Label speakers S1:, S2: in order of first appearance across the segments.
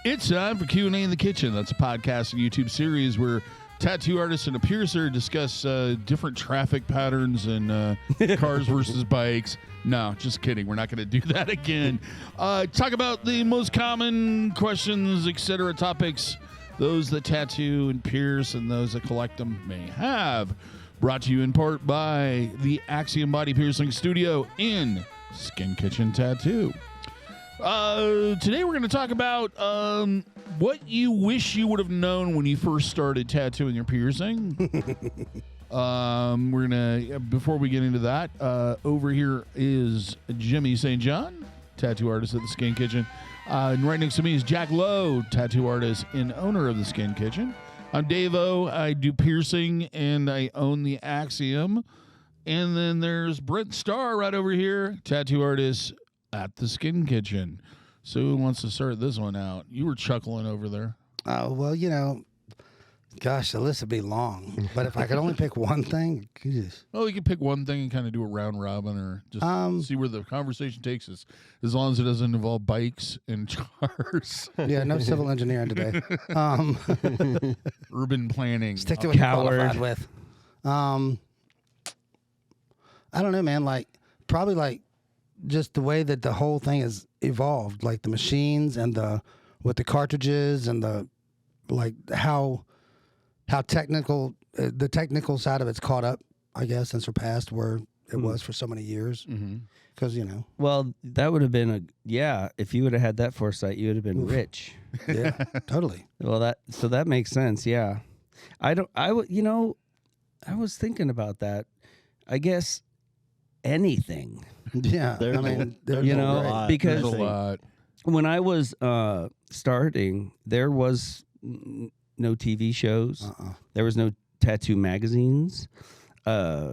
S1: It's time for Q&A in the Kitchen. That's a podcast and YouTube series where tattoo artists and a piercer discuss different traffic patterns and cars versus bikes. No, just kidding. We're not going to do that again. Talk about the most common questions, etc. topics, those that tattoo and pierce and those that collect them may have. Brought to you in part by the Axiom Body Piercing Studio in Skin Kitchen Tattoo. Today we're going to talk about what you wish you would have known when you first started tattooing or piercing. We're gonna before we get into that, over here is Jimmy St. John, tattoo artist at the Skin Kitchen. And right next to me is Jack Lowe, tattoo artist and owner of the Skin Kitchen. I'm DaVo. I do piercing and I own the Axiom. And then there's Brent Starr right over here, tattoo artist at the Skin Kitchen. So who wants to start this one out? You were chuckling over there.
S2: Well, you know, gosh, the list would be long. But if I could only pick one thing, geez.
S1: Oh, you can pick one thing and kind of do a round robin or just see where the conversation takes us, as long as it doesn't involve bikes and cars.
S2: Yeah, no civil engineering today.
S1: Urban planning.
S2: Stick to what you're qualified with. I don't know, man. Like, probably like just the way that the whole thing has evolved, like the machines and with the cartridges and the like how technical the technical side of it's caught up, I guess, and surpassed where it was for so many years. Because you know,
S3: well, that would have been if you would have had that foresight, you would have been rich.
S2: Yeah, totally.
S3: Well, that makes sense. Yeah, I was thinking about that. I guess anything.
S2: Yeah,
S4: I
S2: mean,
S3: because
S1: there's a lot.
S3: When I was starting, there was no TV shows. There was no tattoo magazines. There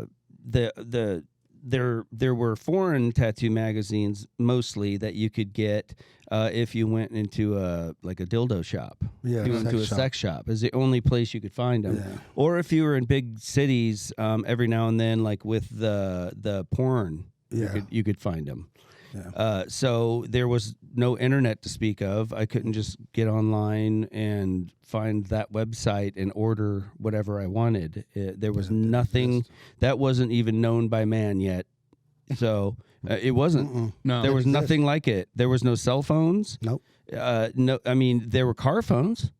S3: were foreign tattoo magazines mostly that you could get if you went into a dildo shop.
S2: Yeah,
S3: if you went to a sex shop is the only place you could find them.
S2: Yeah.
S3: Or if you were in big cities, every now and then, like with the porn, you could find them.
S2: Yeah.
S3: So there was no internet to speak of. I couldn't just get online and find that website and order whatever I wanted. There was nothing that wasn't even known by man yet. So it wasn't.
S1: No,
S3: there was nothing like it. There was no cell phones.
S2: Nope.
S3: No, I mean there were car phones.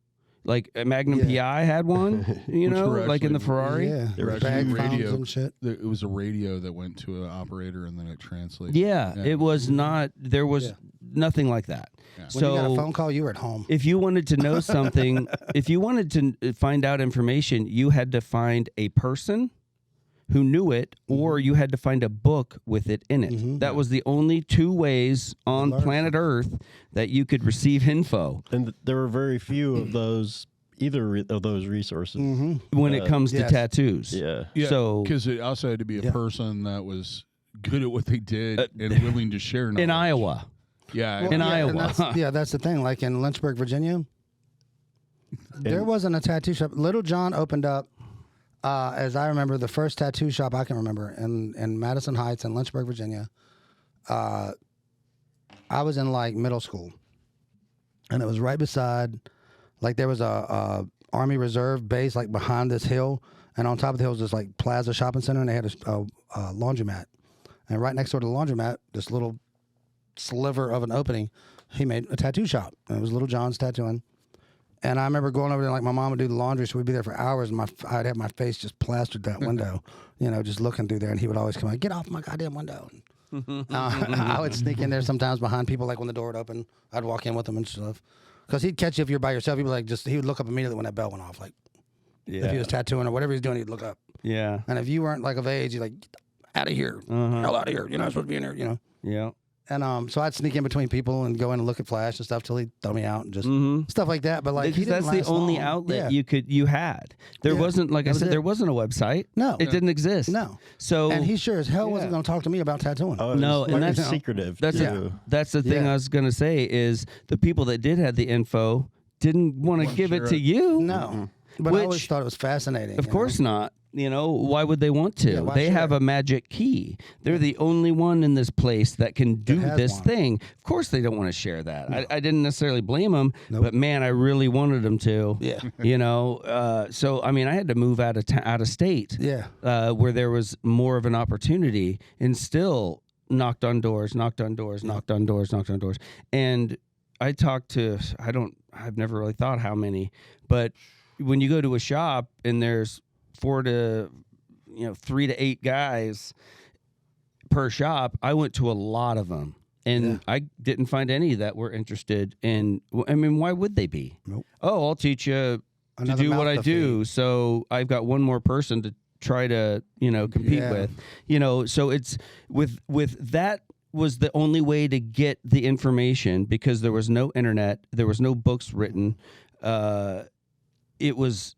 S3: Like a Magnum PI had one, you know, like in the Ferrari.
S2: Yeah,
S1: There was
S2: bag
S1: radio.
S2: phones and shit.
S1: It was a radio that went to an operator and then it translated.
S3: Yeah, it was not. There was nothing like that.
S1: Yeah.
S2: When
S3: So
S2: you got a phone call, you were at home.
S3: if you wanted to know something, if you wanted to find out information, you had to find a person who knew it, or you had to find a book with it in it. That was the only two ways on planet Earth that you could receive info.
S4: And there were very few of those, either of those resources.
S3: When it comes to
S2: yes.
S3: tattoos.
S4: Yeah.
S3: So
S1: because it also had to be a person that was good at what they did and willing to share knowledge.
S3: in Iowa.
S1: Yeah.
S3: In Iowa.
S2: That's the thing. Like in Lynchburg, Virginia, there wasn't a tattoo shop. Little John opened up, as I remember, the first tattoo shop I can remember in Madison Heights in Lynchburg, Virginia. I was in like middle school, and it was right beside, like there was a Army Reserve base like behind this hill, and on top of the hill was this like Plaza Shopping Center, and they had a laundromat, and right next door to the laundromat, this little sliver of an opening, he made a tattoo shop, and it was Little John's Tattooing. And I remember going over there, like my mom would do the laundry, so we'd be there for hours, and I'd have my face just plastered that window, you know, just looking through there, and he would always come out, get off my goddamn window. I would sneak in there sometimes behind people, like when the door would open, I'd walk in with him and stuff. Because he'd catch you if you're by yourself. He'd be like, he would look up immediately when that bell went off. Like, if he was tattooing or whatever he's doing, he'd look up.
S3: Yeah.
S2: And if you weren't like of age, he'd like, get out of here, hell out of here. You're not supposed to be in here, you know.
S3: Yeah.
S2: And so I'd sneak in between people and go in and look at Flash and stuff till he'd throw me out and just stuff like that. But like, he didn't
S3: that's the
S2: last
S3: only
S2: long.
S3: outlet you had. There wasn't, like I said, there wasn't a website.
S2: No.
S3: It didn't exist.
S2: No.
S3: So
S2: And he sure as hell wasn't going to talk to me about tattooing.
S4: Oh,
S3: No, and
S4: very
S3: that's
S4: secretive.
S3: That's
S4: too.
S3: that's the thing I was gonna say is the people that did have the info didn't want to give it to you.
S2: No. But
S3: Which,
S2: I always thought it was fascinating.
S3: Of course not. You know, why would they want to?
S2: Yeah, why
S3: they
S2: should
S3: have
S2: they?
S3: a magic key. They're the only one in this place that can do
S2: has
S3: this
S2: one.
S3: thing. Of course, they don't want to share that. I didn't necessarily blame them,
S2: Nope.
S3: but man, I really wanted them to.
S2: Yeah.
S3: You know, so I mean, I had to move out of state.
S2: Yeah.
S3: Where there was more of an opportunity, and still knocked on doors, knocked on doors, knocked on doors, knocked on doors, and I talked to. I've never really thought how many, but when you go to a shop and there's 3 to 8 guys per shop, I went to a lot of them, and I didn't find any that were interested in. I mean, why would they be?
S2: Nope.
S3: Oh, I'll teach you
S2: Another
S3: to do what
S2: mouth
S3: I
S2: to
S3: do. So I've got one more person to try to compete
S2: Yeah.
S3: with. So it's with that was the only way to get the information, because there was no internet, there was no books written. It was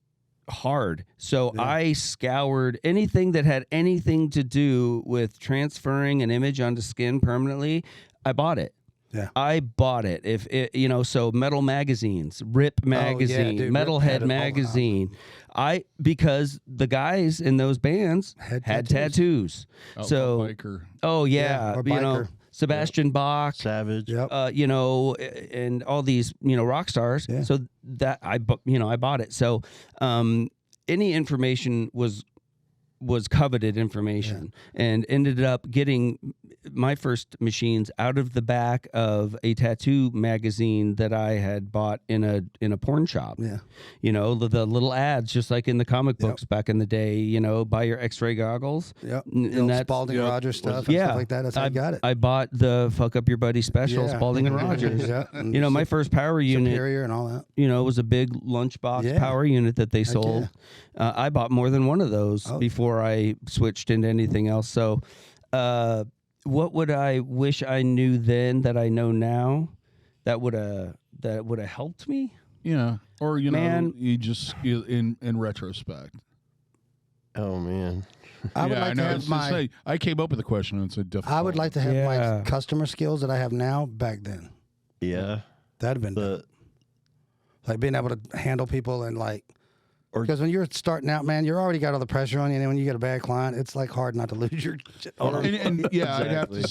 S3: hard. So I scoured anything that had anything to do with transferring an image onto skin permanently. I bought it.
S2: Yeah.
S3: I bought it. If it, so metal magazines, Rip magazine,
S2: dude, Rip had
S3: Metalhead
S2: it all
S3: magazine. Because the guys in those bands had tattoos. So
S1: biker.
S3: oh yeah,
S2: or biker.
S3: Sebastian Bach,
S4: Savage.
S2: Yep.
S3: and all these, rock stars.
S2: Yeah.
S3: So that I bought it. So any information was coveted information, and ended up getting my first machines out of the back of a tattoo magazine that I had bought in a porn shop.
S2: Yeah.
S3: The little ads, just like in the comic books back in the day, buy your X-ray goggles.
S2: Yep.
S3: And
S2: The old
S3: that's
S2: Spalding Rogers stuff and stuff like that. That's how I got it.
S3: I bought the Fuck Up Your Buddy special,
S2: Yeah.
S3: Spalding and Rogers.
S2: Yeah. And
S3: My first power unit,
S2: Superior and all that.
S3: was a big lunchbox
S2: Yeah.
S3: power unit that they sold. I bought more than one of those before I switched into anything else. So, what would I wish I knew then that I know now that would have helped me?
S1: Yeah. Or,
S3: Man.
S1: you just, in retrospect.
S4: Oh man.
S2: I would
S1: Yeah,
S2: like
S1: I
S2: to
S1: know.
S2: have
S1: It's
S2: my.
S1: I came up with a question. It's a difficult.
S2: I would like to have
S3: Yeah.
S2: my customer skills that I have now back then.
S4: Yeah.
S2: That'd have been
S4: The
S2: like being able to handle people and like.
S4: Or-
S2: Because when you're starting out, man, you're already got all the pressure on you, and then when you get a bad client, it's like hard not to lose your shit.
S1: And yeah,
S4: Exactly.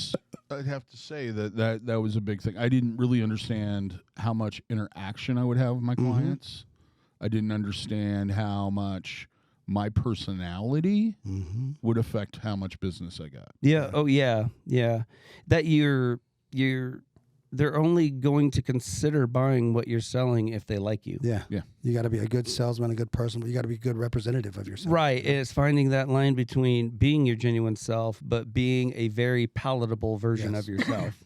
S1: I'd have to say that was a big thing. I didn't really understand how much interaction I would have with my clients. I didn't understand how much my personality would affect how much business I got.
S3: Yeah. Oh yeah. Yeah. That they're only going to consider buying what you're selling if they like you.
S2: Yeah.
S1: Yeah.
S2: You got to be a good salesman, a good person, but you got to be a good representative of yourself.
S3: Right. And it's finding that line between being your genuine self, but being a very palatable version
S2: Yes.
S3: of yourself.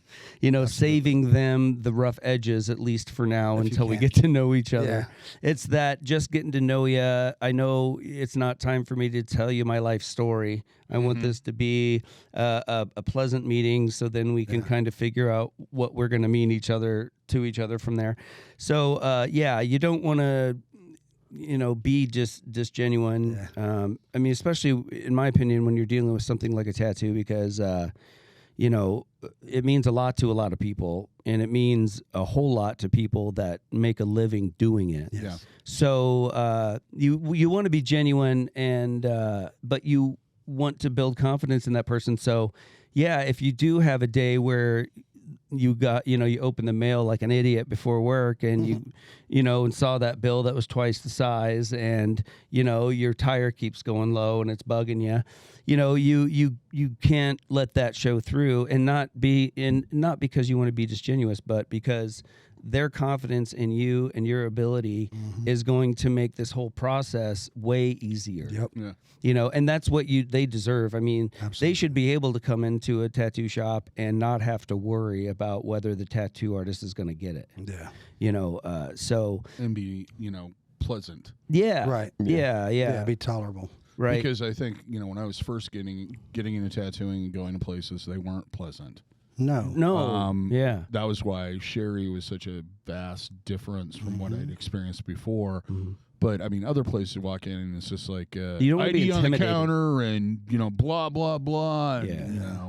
S3: Saving them the rough edges, at least for now,
S2: If you
S3: until we
S2: can.
S3: get to know each other.
S2: Yeah.
S3: It's that just getting to know you. I know it's not time for me to tell you my life story. I want this to be a pleasant meeting, so then we can kind of figure out what we're going to mean to each other from there. So, you don't want to, be just genuine.
S2: Yeah.
S3: I mean, especially in my opinion, when you're dealing with something like a tattoo, because it means a lot to a lot of people, and it means a whole lot to people that make a living doing it.
S2: Yes.
S1: Yeah.
S3: So you want to be genuine, and but you want to build confidence in that person. So if you do have a day where you got, you open the mail like an idiot before work, and and saw that bill that was twice the size, and your tire keeps going low and it's bugging you. You can't let that show through, and not because you want to be disingenuous, but because their confidence in you and your ability is going to make this whole process way easier.
S2: Yep.
S1: Yeah.
S3: And that's what they deserve. I mean, they should be able to come into a tattoo shop and not have to worry about whether the tattoo artist is going to get it.
S2: Yeah.
S3: So
S1: And be, pleasant.
S3: yeah.
S2: Right.
S3: Yeah.
S2: Yeah. Be tolerable.
S3: Right.
S1: Because I think, when I was first getting into tattooing and going to places, they weren't pleasant.
S2: No.
S3: Yeah.
S1: That was why Sherry was such a vast difference from what I'd experienced before. But I mean, other places you walk in and it's just like
S3: You don't wanna be
S1: ID on the
S3: intimidated.
S1: counter and blah blah blah. And,
S3: Yeah.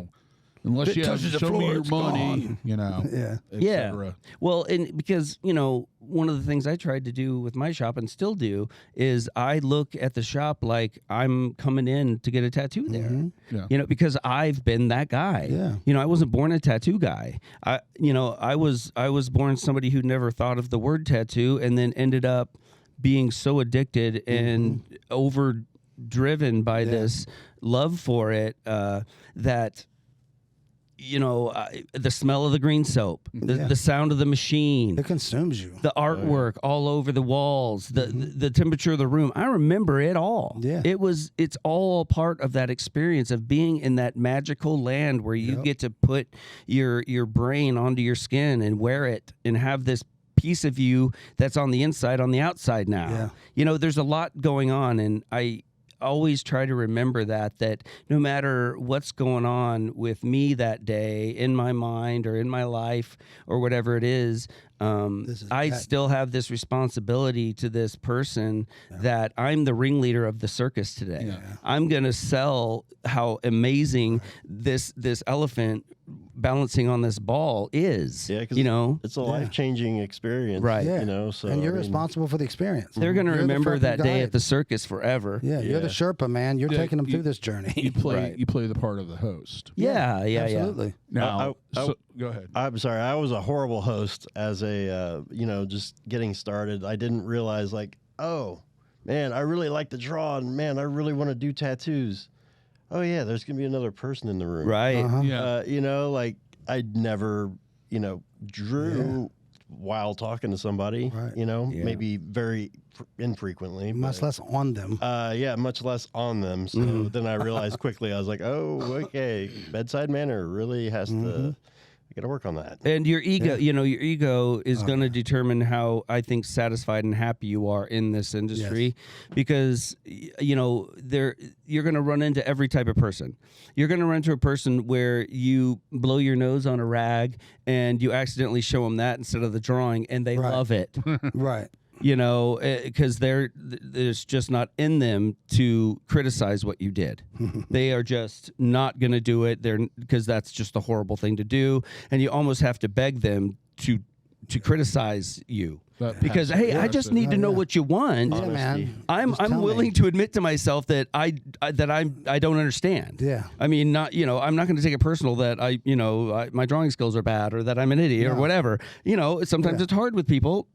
S1: Unless
S3: If it
S1: you have
S3: touches the
S1: show me
S3: floor,
S1: your
S3: it's
S1: money,
S3: gone.
S1: you know.
S2: Yeah.
S1: etc.
S3: Well, and because, one of the things I tried to do with my shop and still do is I look at the shop like I'm coming in to get a tattoo there.
S1: Yeah.
S3: Because I've been that guy.
S2: Yeah.
S3: I wasn't born a tattoo guy. I was born somebody who never thought of the word tattoo and then ended up being so addicted and overdriven by this love for it that the smell of the green soap, the sound of the machine,
S2: It consumes you.
S3: the artwork all over the walls, the temperature of the room. I remember it all.
S2: Yeah.
S3: It's all part of that experience of being in that magical land where you get to put your brain onto your skin and wear it and have this piece of you that's on the inside on the outside now. There's a lot going on, and I always try to remember that no matter what's going on with me that day in my mind or in my life or whatever it is, I still have this responsibility to this person that I'm the ringleader of the circus today. I'm going to sell how amazing this elephant balancing on this ball is.
S4: Yeah, because
S3: you
S4: it's a life-changing experience,
S3: Right.
S2: Yeah.
S4: So
S2: and you're responsible for the experience.
S3: They're going to
S2: You're the
S3: remember
S2: fucking
S3: that day
S2: guide.
S3: at the circus forever.
S2: Yeah, you're the Sherpa, man. You're taking them through this journey.
S1: You play
S3: Right.
S1: you play the part of the host.
S3: Yeah.
S2: Absolutely.
S1: Now,
S4: I-
S1: go ahead.
S4: I'm sorry, I was a horrible host as a, just getting started. I didn't realize, oh, man, I really like to draw, and man, I really want to do tattoos. Oh, yeah, there's going to be another person in the room.
S3: Right.
S1: Yeah.
S4: I never, drew while talking to somebody,
S2: Right.
S4: maybe very infrequently.
S2: Much less on them.
S4: Much less on them. So then I realized quickly, I was like, oh, okay, bedside manner really has to, I got to work on that.
S3: And your ego, your ego is going to determine how I think satisfied and happy you are in this industry, because you're going to run into every type of person. You're going to run into a person where you blow your nose on a rag and you accidentally show them that instead of the drawing, and they love it.
S2: Right.
S3: Because there's just not in them to criticize what you did. They are just not going to do it. Because that's just a horrible thing to do, and you almost have to beg them to criticize you. Because hey, I just need to know what you want.
S2: Yeah, man.
S3: I'm willing to admit to myself that I don't understand.
S2: Yeah.
S3: I mean, I'm not going to take it personal that my drawing skills are bad or that I'm an idiot or whatever. Sometimes it's hard with people.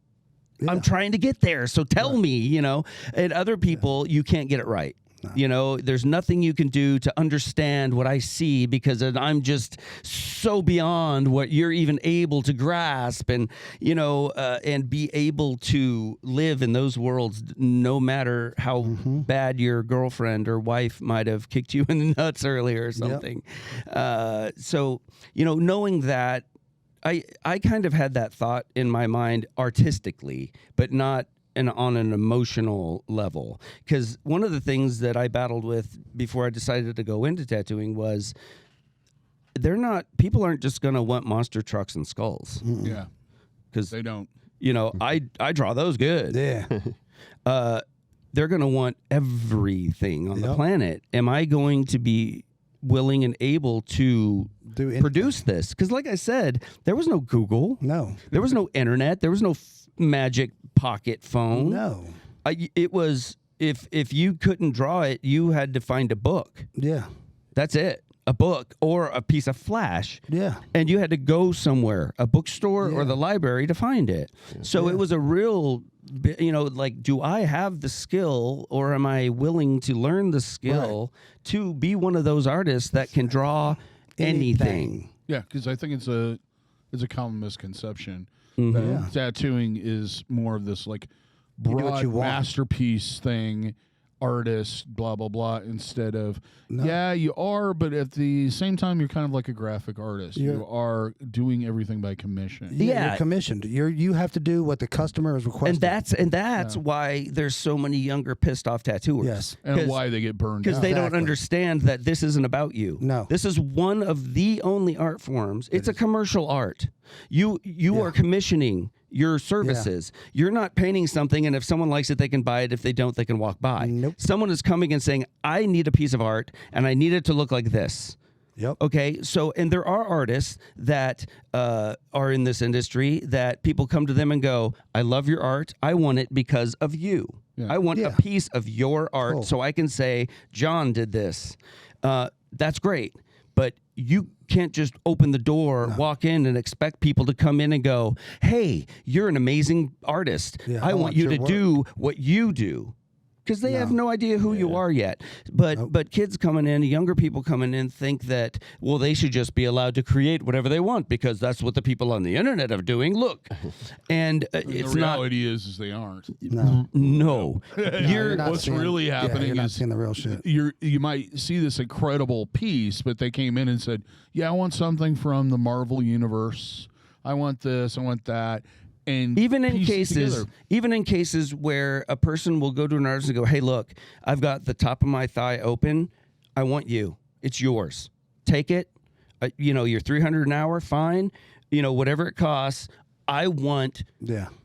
S2: Yeah.
S3: I'm trying to get there, so tell me, And other people, you can't get it right. No. There's nothing you can do to understand what I see because I'm just so beyond what you're even able to grasp and be able to live in those worlds no matter how bad your girlfriend or wife might have kicked you in the nuts earlier or something. So, knowing that, I kind of had that thought in my mind artistically, but not on an emotional level. Because one of the things that I battled with before I decided to go into tattooing was people aren't just going to want monster trucks and skulls.
S1: Yeah.
S3: Because
S1: They don't.
S3: I draw those good.
S2: Yeah.
S3: They're going to want everything on the planet. Am I going to be willing and able to produce this? Because like I said, there was no Google.
S2: No.
S3: There was no internet. There was no magic pocket phone.
S2: No.
S3: It was, if you couldn't draw it, you had to find a book.
S2: Yeah.
S3: That's it. A book or a piece of flash.
S2: Yeah.
S3: And you had to go somewhere, a bookstore or the library, to find it. So it was a real, do I have the skill, or am I willing to learn the skill to be one of those artists that can draw anything?
S1: Yeah, because I think it's a common misconception that tattooing is more of this broad
S2: you want.
S1: masterpiece thing, artist, blah blah blah, instead of you are, but at the same time you're kind of like a graphic artist. You are doing everything by commission.
S2: You're commissioned. You have to do what the customer is requesting.
S3: And that's why there's so many younger pissed off tattooers.
S2: Yes.
S1: And why they get burned
S3: Because
S1: out.
S3: they don't understand that this isn't about you.
S2: No.
S3: This is one of the only art forms. It's a commercial art. You are commissioning your services. You're not painting something, and if someone likes it, they can buy it. If they don't, they can walk by.
S2: Nope.
S3: Someone is coming and saying, I need a piece of art, and I need it to look like this.
S2: Yep.
S3: Okay, so and there are artists that are in this industry that people come to them and go, "I love your art. I want it because of you.
S1: Yeah.
S3: I want
S2: Yeah.
S3: a piece of your art,
S2: Cool.
S3: so I can say John did this." That's great, but you can't just open the door, walk in, and expect people to come in and go, "Hey, you're an amazing artist.
S2: Yeah,
S3: I want you
S2: your
S3: to
S2: work."
S3: do what you do." Because they have no idea who you are yet. But kids coming in, younger people coming in, think that, well, they should just be allowed to create whatever they want because that's what the people on the internet are doing. Look. And it's
S1: the
S3: not.
S1: reality is they aren't.
S3: No.
S2: You're not
S1: What's
S2: seeing-
S1: really
S2: yeah,
S1: happening
S2: you're not
S1: is
S2: seeing the real shit.
S1: you might see this incredible piece, but they came in and said, "Yeah, I want something from the Marvel universe. I want this. I want that." And
S3: Even in
S1: piece it
S3: cases where a person will go to an artist and go, "Hey, look, I've got the top of my thigh open. I want you. It's yours. Take it. You're $300 an hour. Fine. Whatever it costs. I want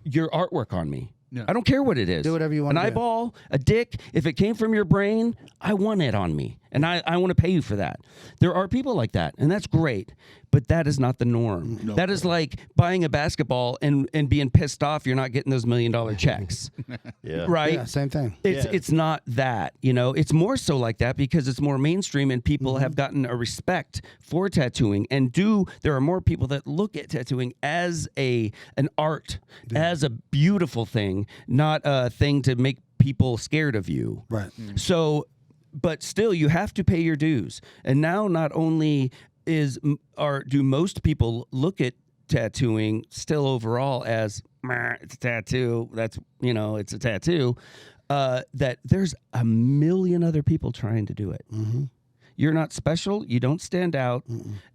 S3: your artwork on me.
S1: Yeah.
S3: I don't care what it is.
S2: Do whatever you
S3: An
S2: wanna do.
S3: eyeball, a dick. If it came from your brain, I want it on me, and I want to pay you for that. There are people like that, and that's great. But that is not the norm.
S1: No.
S3: That is like buying a basketball and being pissed off you're not getting those $1 million checks.
S4: Yeah.
S3: Right?
S2: Yeah, same thing.
S3: It's not that, It's more so like that because it's more mainstream and people
S2: Mm-hmm.
S3: have gotten a respect for tattooing there are more people that look at tattooing as an art, as a beautiful thing, not a thing to make people scared of you.
S2: Right.
S3: So, but still, you have to pay your dues. And now, not only do most people look at tattooing still overall as it's a tattoo. That's it's a tattoo. That there's a million other people trying to do it.
S2: Mm-hmm.
S3: You're not special. You don't stand out.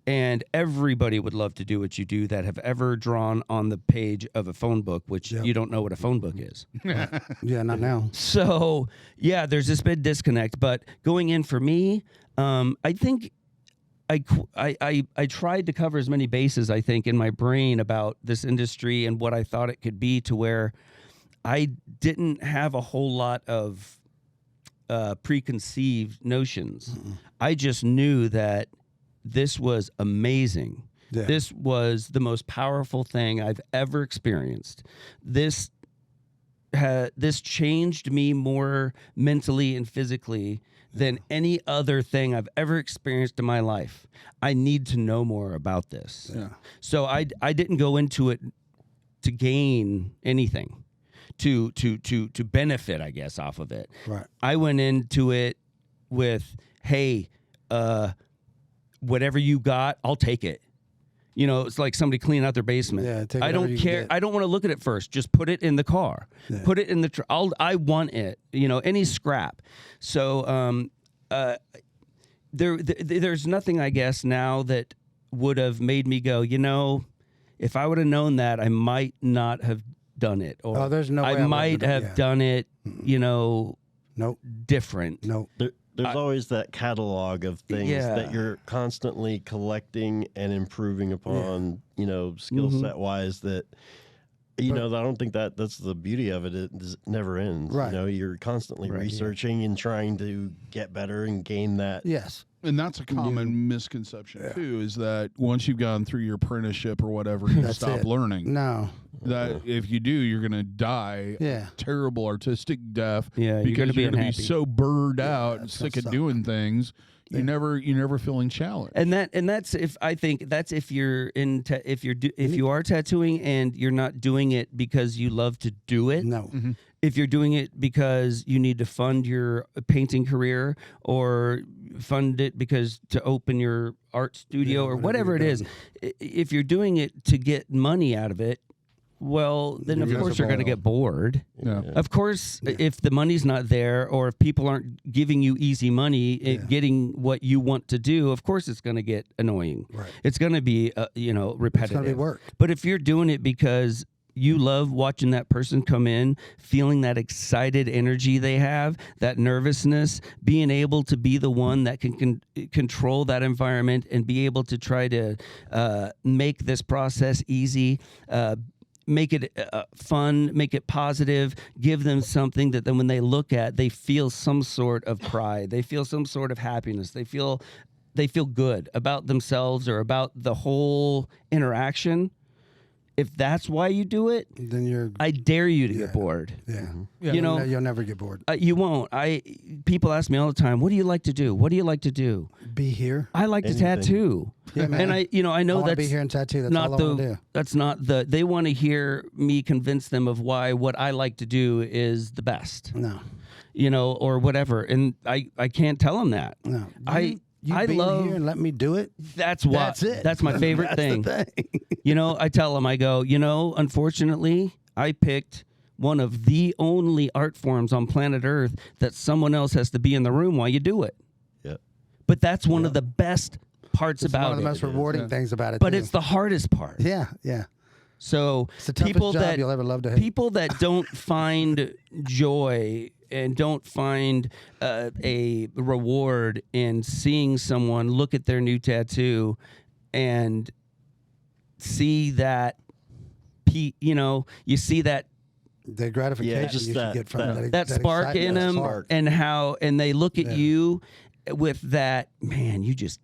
S3: And everybody would love to do what you do that have ever drawn on the page of a phone book, which you don't know what a phone book is.
S2: Yeah, not now.
S3: So, yeah, there's this big disconnect. But going in for me, I think I tried to cover as many bases, I think, in my brain about this industry and what I thought it could be to where I didn't have a whole lot of preconceived notions. I just knew that this was amazing.
S2: Yeah.
S3: This was the most powerful thing I've ever experienced. This changed me more mentally and physically than any other thing I've ever experienced in my life. I need to know more about this.
S2: Yeah.
S3: So I didn't go into it to gain anything, to benefit, I guess, off of it.
S2: Right.
S3: I went into it with, hey, whatever you got, I'll take it. It's like somebody cleaning out their basement.
S2: Yeah, take
S3: I
S2: whatever
S3: don't
S2: you
S3: care.
S2: get.
S3: I don't want to look at it first. Just put it in the car.
S2: Yeah.
S3: Put it in the. I want it. Any scrap. So there's nothing, I guess, now that would have made me go, if I would have known that, I might not have done it. Or
S2: there's no way I
S3: I
S2: wouldn't
S3: might
S2: have
S3: have
S2: done-
S3: done it,
S2: Nope.
S3: different.
S2: Nope.
S4: There's always that catalog of things that you're constantly collecting and improving upon, skill set wise that, I don't think that's the beauty of it. It never ends.
S2: Right.
S4: You're constantly researching and trying to get better and gain that.
S2: Yes.
S1: And that's a common misconception too, is that once you've gone through your apprenticeship or whatever, you
S2: That's
S1: stop
S2: it.
S1: learning.
S2: No.
S1: That if you do, you're gonna die
S2: Yeah.
S1: a terrible artistic death.
S3: Yeah, you're
S1: because
S3: gonna be
S1: you're gonna be
S3: unhappy.
S1: so burned out and
S2: that's
S1: sick
S2: gonna
S1: of
S2: suck.
S1: doing things. You're never feeling challenged.
S3: And that's if you're if you are tattooing and you're not doing it because you love to do it.
S2: No.
S3: If you're doing it because you need to fund your painting career or fund it because to open your art studio or whatever it is, if you're doing it to get money out of it, well, then of course you're going to get bored.
S1: Yeah.
S3: Of course, if the money's not there or if people aren't giving you easy money, getting what you want to do, of course it's going to get annoying.
S2: Right.
S3: It's going to be, repetitive.
S2: It's gonna be work.
S3: But if you're doing it because you love watching that person come in, feeling that excited energy they have, that nervousness, being able to be the one that can control that environment and be able to try to make this process easy, make it fun, make it positive, give them something that then when they look at, they feel some sort of pride. They feel some sort of happiness. They feel they feel good about themselves or about the whole interaction, if that's why you do it,
S2: then
S3: I dare you to get bored.
S2: Yeah.
S3: You know,
S2: you'll never get bored.
S3: You won't. People ask me all the time, "What do you like to do? What do you like to do?"
S2: Be here.
S3: I like to tattoo.
S2: Yeah, man.
S3: And I know
S2: I want to
S3: that's
S2: be here and tattoo. That's
S3: not
S2: all I want to do.
S3: that's not the. They want to hear me convince them of why what I like to do is the best.
S2: No.
S3: You know, or whatever, and I can't tell them that.
S2: No. You
S3: I
S2: being
S3: love
S2: here and let me do it.
S3: That's what.
S2: That's it.
S3: That's my favorite thing.
S2: The thing.
S3: You know, I tell them, I go, unfortunately, I picked one of the only art forms on planet Earth that someone else has to be in the room while you do it.
S4: Yeah.
S3: But that's one of the best parts
S2: It's
S3: about
S2: one of the
S3: it.
S2: most rewarding things about it.
S3: But
S2: too.
S3: it's the hardest part.
S2: Yeah.
S3: So
S2: It's the toughest
S3: people
S2: job
S3: that
S2: you'll ever love to hate.
S3: people that don't find joy and don't find a reward in seeing someone look at their new tattoo and see that, you see that
S2: The gratification
S4: just
S2: you
S4: that-
S2: should get from
S3: that spark in
S2: excitement,
S3: them,
S2: spark.
S3: and they look at you with that, man. You just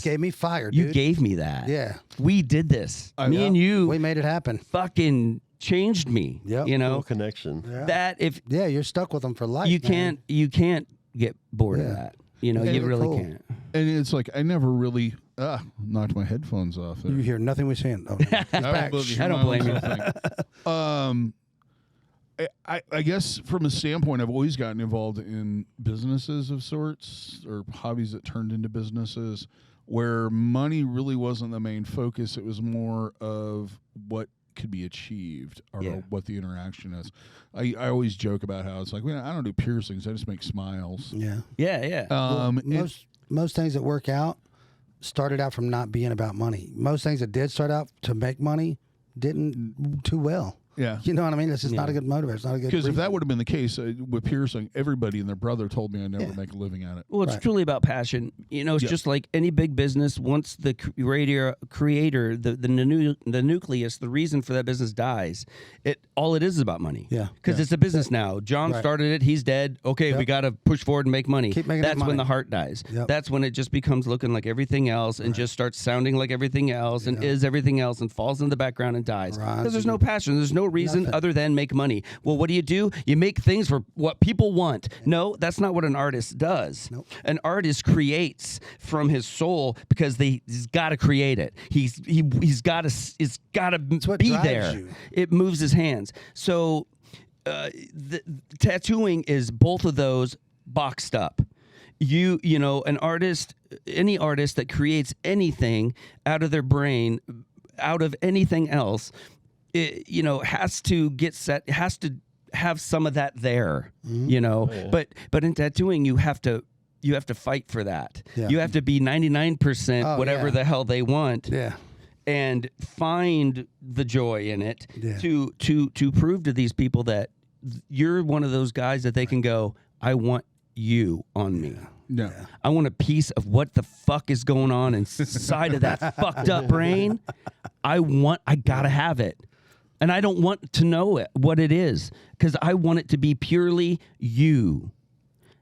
S2: gave me fire,
S3: you
S2: dude.
S3: gave me that.
S2: Yeah.
S3: We did this. Me
S2: Yeah.
S3: and you
S2: We made it happen.
S3: fucking changed me.
S2: Yep.
S3: You know
S4: Cool connection.
S2: Yeah.
S3: that if
S2: Yeah, you're stuck with them for life.
S3: you
S2: man.
S3: can't get bored of
S2: Yeah.
S3: that. You know,
S2: Yeah,
S3: you
S2: they're
S3: really
S2: cool.
S3: can't.
S1: And it's like I never really knocked my headphones off there.
S2: You hear nothing we're saying. Oh, no.
S1: I
S3: don't blame you.
S1: I guess from a standpoint, I've always gotten involved in businesses of sorts or hobbies that turned into businesses where money really wasn't the main focus. It was more of what could be achieved or what the interaction is. I always joke about how it's like, man, I don't do piercings. I just make smiles.
S2: Yeah.
S3: Yeah.
S2: Most things that work out started out from not being about money. Most things that did start out to make money didn't too well.
S1: Yeah.
S2: You know what I mean? It's just not a good motivator. It's not a good
S1: Because if
S2: reason.
S1: that would have been the case with piercing, everybody and their brother told me I'd never make a living at it.
S3: Well, it's
S2: Right.
S3: truly about passion. You know, it's just like any big business. Once the creator, the nucleus, the reason for that business dies, all it is about money.
S2: Yeah.
S3: Because it's a business now. John started it. He's dead. Okay, we got to push forward and make money.
S2: Keep making
S3: That's
S2: that
S3: when
S2: money.
S3: the heart dies.
S2: Yep.
S3: That's when it just becomes looking like everything else and just starts sounding like everything else and is everything else and falls in the background and dies.
S2: Right.
S3: Because there's no passion. There's no reason
S2: Nothing.
S3: other than make money. Well, what do? You make things for what people want. No, that's not what an artist does.
S2: Nope.
S3: An artist creates from his soul because he's got to create it. He's got to
S2: what
S3: be
S2: drives
S3: there.
S2: you.
S3: It moves his hands. So the tattooing is both of those boxed up. You know, an artist, any artist that creates anything out of their brain, out of anything else, has to get set, has to have some of that there, you know. But in tattooing, you have to fight for that.
S2: Yeah.
S3: You have to be 99% whatever the hell they want.
S2: Yeah.
S3: And find the joy in it
S2: Yeah.
S3: to prove to these people that you're one of those guys that they can go, I want you on me.
S1: No.
S3: I want a piece of what the fuck is going on inside of that fucked up brain. I gotta have it. And I don't want to know what it is because I want it to be purely you.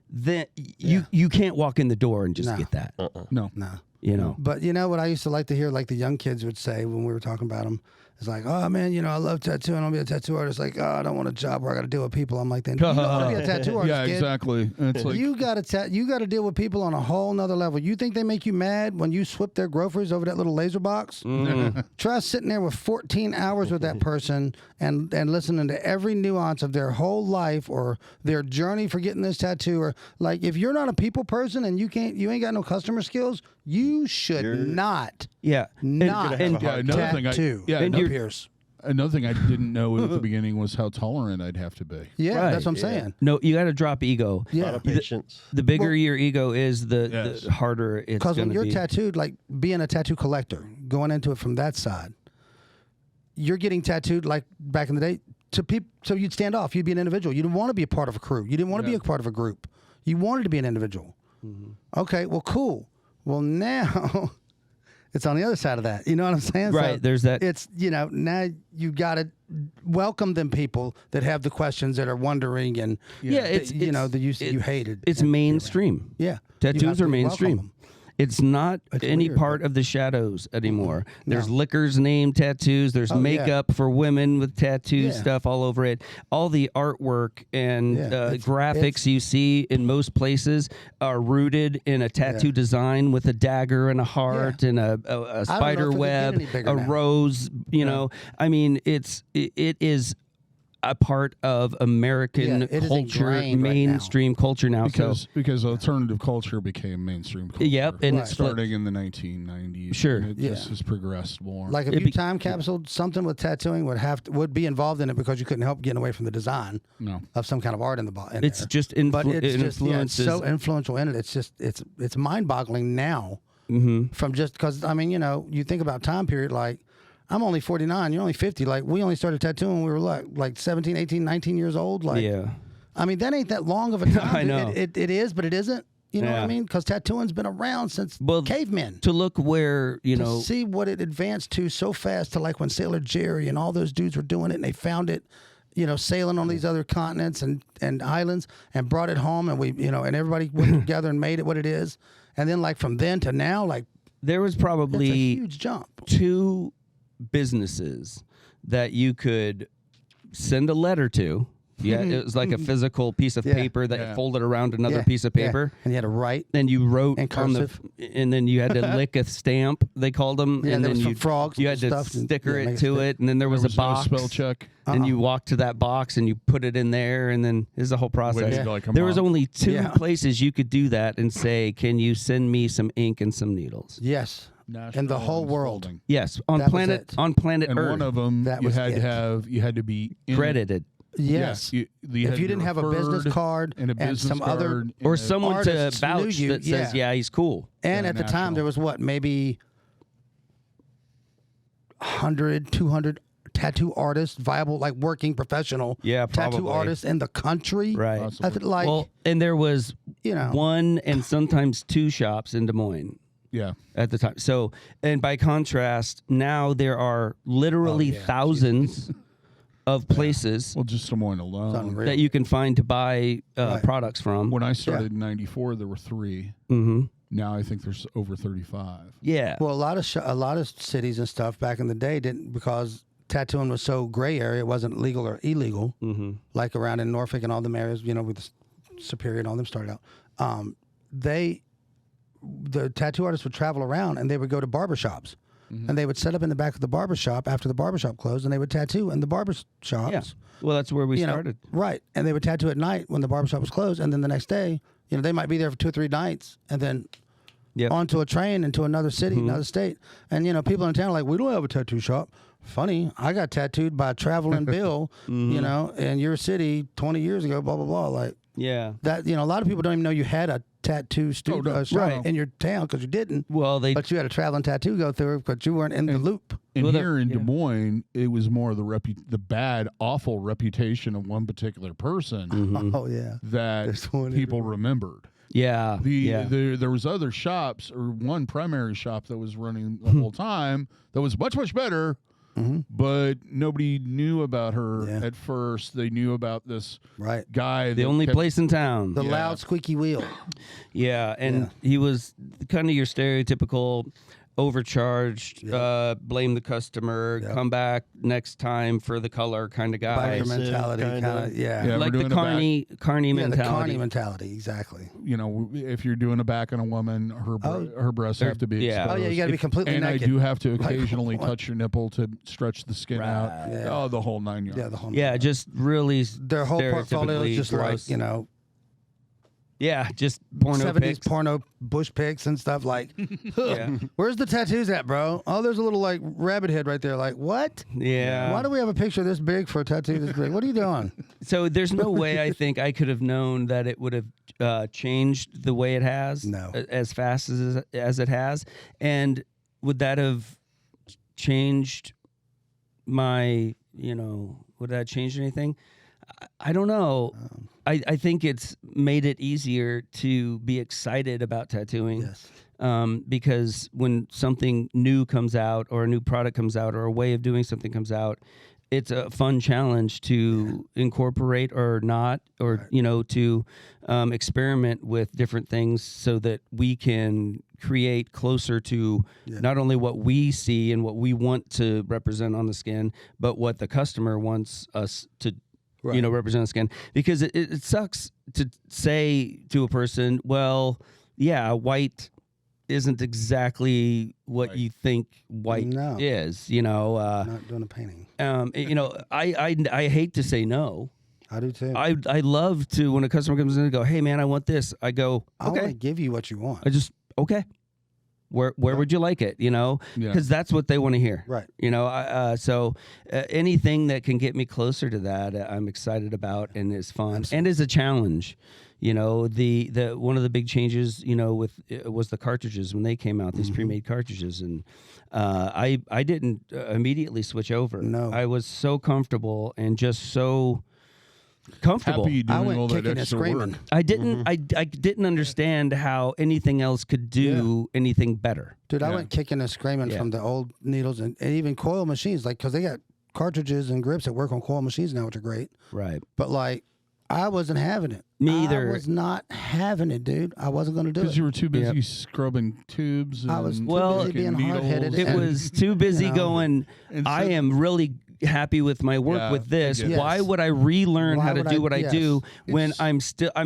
S3: Then you can't walk in the door and just get that.
S1: No.
S3: You know.
S2: But you know what I used to like to hear, like the young kids would say when we were talking about them, it's like, oh man, I love tattooing. I'll be a tattoo artist. Like, oh, I don't want a job where I got to deal with people. I'm like, then you don't want to be a tattoo artist.
S1: Yeah,
S2: kid.
S1: exactly. It's like
S2: You got to deal with people on a whole nother level. You think they make you mad when you swip their groceries over that little laser box? Try sitting there with 14 hours with that person and listening to every nuance of their whole life or their journey for getting this tattoo. Or like, if you're not a people person and you ain't got no customer skills, you should not
S3: Yeah.
S2: not
S3: and-
S1: yeah, another thing
S2: tattoo.
S1: Pierce. Another thing I didn't know at the beginning was how tolerant I'd have to be.
S2: Yeah,
S3: Right,
S2: that's what I'm saying.
S3: No, you got to drop ego.
S4: A lot
S2: Yeah.
S4: of patience.
S3: The bigger your ego is, the harder it's
S2: Because
S3: going
S2: when
S3: to
S2: you're
S3: be.
S2: tattooed, like being a tattoo collector, going into it from that side, you're getting tattooed like back in the day to people. So you'd stand off. You'd be an individual. You didn't want to be a part of a crew. You didn't want to be a part of a group. You wanted to be an individual. Okay, well, cool. Well, now it's on the other side of that. You know what I'm saying?
S3: Right, there's that-
S2: It's, now you got to welcome them people that have the questions that are wondering and,
S3: Yeah,
S2: that you hated.
S3: It's
S2: And-
S3: mainstream.
S2: Yeah. You have
S3: Tattoos
S2: to
S3: are
S2: welcome
S3: mainstream.
S2: them.
S3: It's not any
S2: weird,
S3: part of the shadows anymore. There's liquors named tattoos. There's makeup for women with tattoo stuff all over it. All the artwork and graphics you see in most places are rooted in a tattoo design with a dagger and a heart and a spider web, a rose. You know, I mean, it is a part of American culture, mainstream culture now.
S1: Because alternative culture became mainstream culture.
S3: Yep, and it's
S1: starting in the 1990s.
S3: Sure,
S1: and it just has progressed more.
S2: Like if you time capsuled something with tattooing, would be involved in it because you couldn't help getting away from the design of some kind of art in the
S3: it's
S2: there.
S3: Just
S2: but it's
S3: influences.
S2: it's so influential in it. It's just it's mind boggling now. From just because I mean you think about time period like. I'm only 49. You're only 50. Like, we only started tattooing when we were like 17, 18, 19 years old. Like, I mean, that ain't that long of a time.
S3: I know.
S2: It is, but it isn't. You know what I mean? Because tattooing's been around since cavemen.
S3: To look where,
S2: to see what it advanced to so fast to like when Sailor Jerry and all those dudes were doing it and they found it, sailing on these other continents and islands and brought it home and we, and everybody went together and made it what it is. And then like from then to now, like.
S3: There was probably
S2: it's a huge jump.
S3: 2 businesses that you could send a letter to. Yeah, it was like a physical piece of paper that you folded around another piece of paper,
S2: and you had to write.
S3: And you wrote
S2: in cursive.
S3: and then you had to lick a stamp. They called them.
S2: Yeah,
S3: and
S2: there
S3: then
S2: was some frogs.
S3: You had to sticker it to it, and then there was a box.
S1: No spell check.
S3: And you walked to that box and you put it in there, and then there's the whole process.
S1: Like
S3: there was only 2 places you could do that and say, "Can you send me some ink and some needles?"
S2: Yes. In the whole world.
S3: Yes, on planet
S1: and
S3: Earth.
S1: One of them you had to be
S3: credited.
S2: Yes.
S1: If you didn't
S2: have a business card
S1: and
S2: some other
S3: or someone to vouch that says, he's cool.
S2: And at the time there was maybe 100, 200 tattoo artists, viable, like working professional tattoo artists in the country.
S3: Right.
S2: And
S3: there was 1 and sometimes 2 shops in Des Moines.
S1: Yeah.
S3: At the time. So, and by contrast, now there are literally thousands of places.
S1: Well, just Des Moines alone
S3: that you can find to buy products from.
S1: When I started in '94, there were 3. Now I think there's over 35.
S3: Yeah.
S2: Well, a lot of cities and stuff back in the day didn't, because tattooing was so gray area. It wasn't legal or illegal. Like around in Norfolk and all them areas, with Superior and all them started out. The tattoo artists would travel around and they would go to barbershops. And they would set up in the back of the barbershop after the barbershop closed, and they would tattoo in the barbershops.
S3: Yeah. Well, that's where we started.
S2: Right. And they would tattoo at night when the barbershop was closed, and then the next day, they might be there for 2 or 3 nights, and then onto a train into another city, another state. And, people in town are like, we don't have a tattoo shop. Funny, I got tattooed by Traveling Bill, in your city 20 years ago, blah, blah, blah. Like, that, a lot of people don't even know you had a tattoo studio shop in your town because you didn't. But you had a traveling tattoo go through but you weren't in the loop.
S1: And here in Des Moines, it was more the bad, awful reputation of one particular person. That people remembered.
S3: Yeah.
S1: There was other shops, or one primary shop that was running the whole time that was much, much better. But nobody knew about her at first. They knew about this guy.
S3: The only place in town.
S2: The loud squeaky wheel.
S3: Yeah, and he was kind of your stereotypical overcharged, blame the customer, come back next time for the color kind of guy.
S2: Biker mentality, kind of,
S3: like the carny mentality.
S2: The carny mentality, exactly.
S1: If you're doing a back on a woman, her breasts have to be exposed.
S2: Oh yeah, you got to be completely naked.
S1: And I do have to occasionally touch your nipple to stretch the skin out. Yeah. Oh, the whole 9 yards.
S2: Yeah, the whole.
S3: Yeah, just really.
S2: Their whole portfolio is just
S3: gross.
S2: like
S3: Yeah, just porno
S2: 70s
S3: pics.
S2: porno bush pics and stuff like. Where's the tattoos at, bro? Oh, there's a little like rabbit head right there. Like what?
S3: Yeah.
S2: Why do we have a picture this big for a tattoo this big? What are you doing?
S3: So there's no way I think I could have known that it would have changed the way it has.
S2: No.
S3: As fast as it has, and would that have changed my? Would that change anything? I don't know. I think it's made it easier to be excited about tattooing.
S2: Yes.
S3: Because when something new comes out or a new product comes out or a way of doing something comes out, it's a fun challenge to incorporate or not, or to experiment with different things so that we can create closer to not only what we see and what we want to represent on the skin, but what the customer wants us to represent the skin. Because it sucks to say to a person, well, yeah, white isn't exactly what you think white is,
S2: not doing a painting.
S3: I hate to say no.
S2: I do too.
S3: I love to, when a customer comes in and go, hey man, I want this. I go,
S2: I want
S3: okay.
S2: to give you what you want.
S3: I just, okay. Where would you like it? Because that's what they want to hear.
S2: Right.
S3: So anything that can get me closer to that, I'm excited about, and is fun.
S2: Absolutely.
S3: And is a challenge. The one of the big changes, was the cartridges when they came out, these pre-made cartridges, and I didn't immediately switch over.
S2: No,
S3: I was so comfortable and just so comfortable.
S1: Happy doing
S2: I went
S1: all that
S2: kicking and
S1: extra
S2: screaming.
S1: work.
S3: I didn't. I didn't understand how anything else could do anything better.
S2: Dude, I went kicking and screaming from the old needles and even coil machines, because they got cartridges and grips that work on coil machines now, which are great.
S3: Right.
S2: But I wasn't having it.
S3: Me either.
S2: I was not having it, dude. I wasn't going to do it.
S1: Because you were too busy scrubbing tubes. And
S2: I was too
S3: busy
S2: being hard-headed.
S3: It was too busy going, I am really happy with my work with this.
S1: Yes.
S3: Why would I relearn how to do what I do when I'm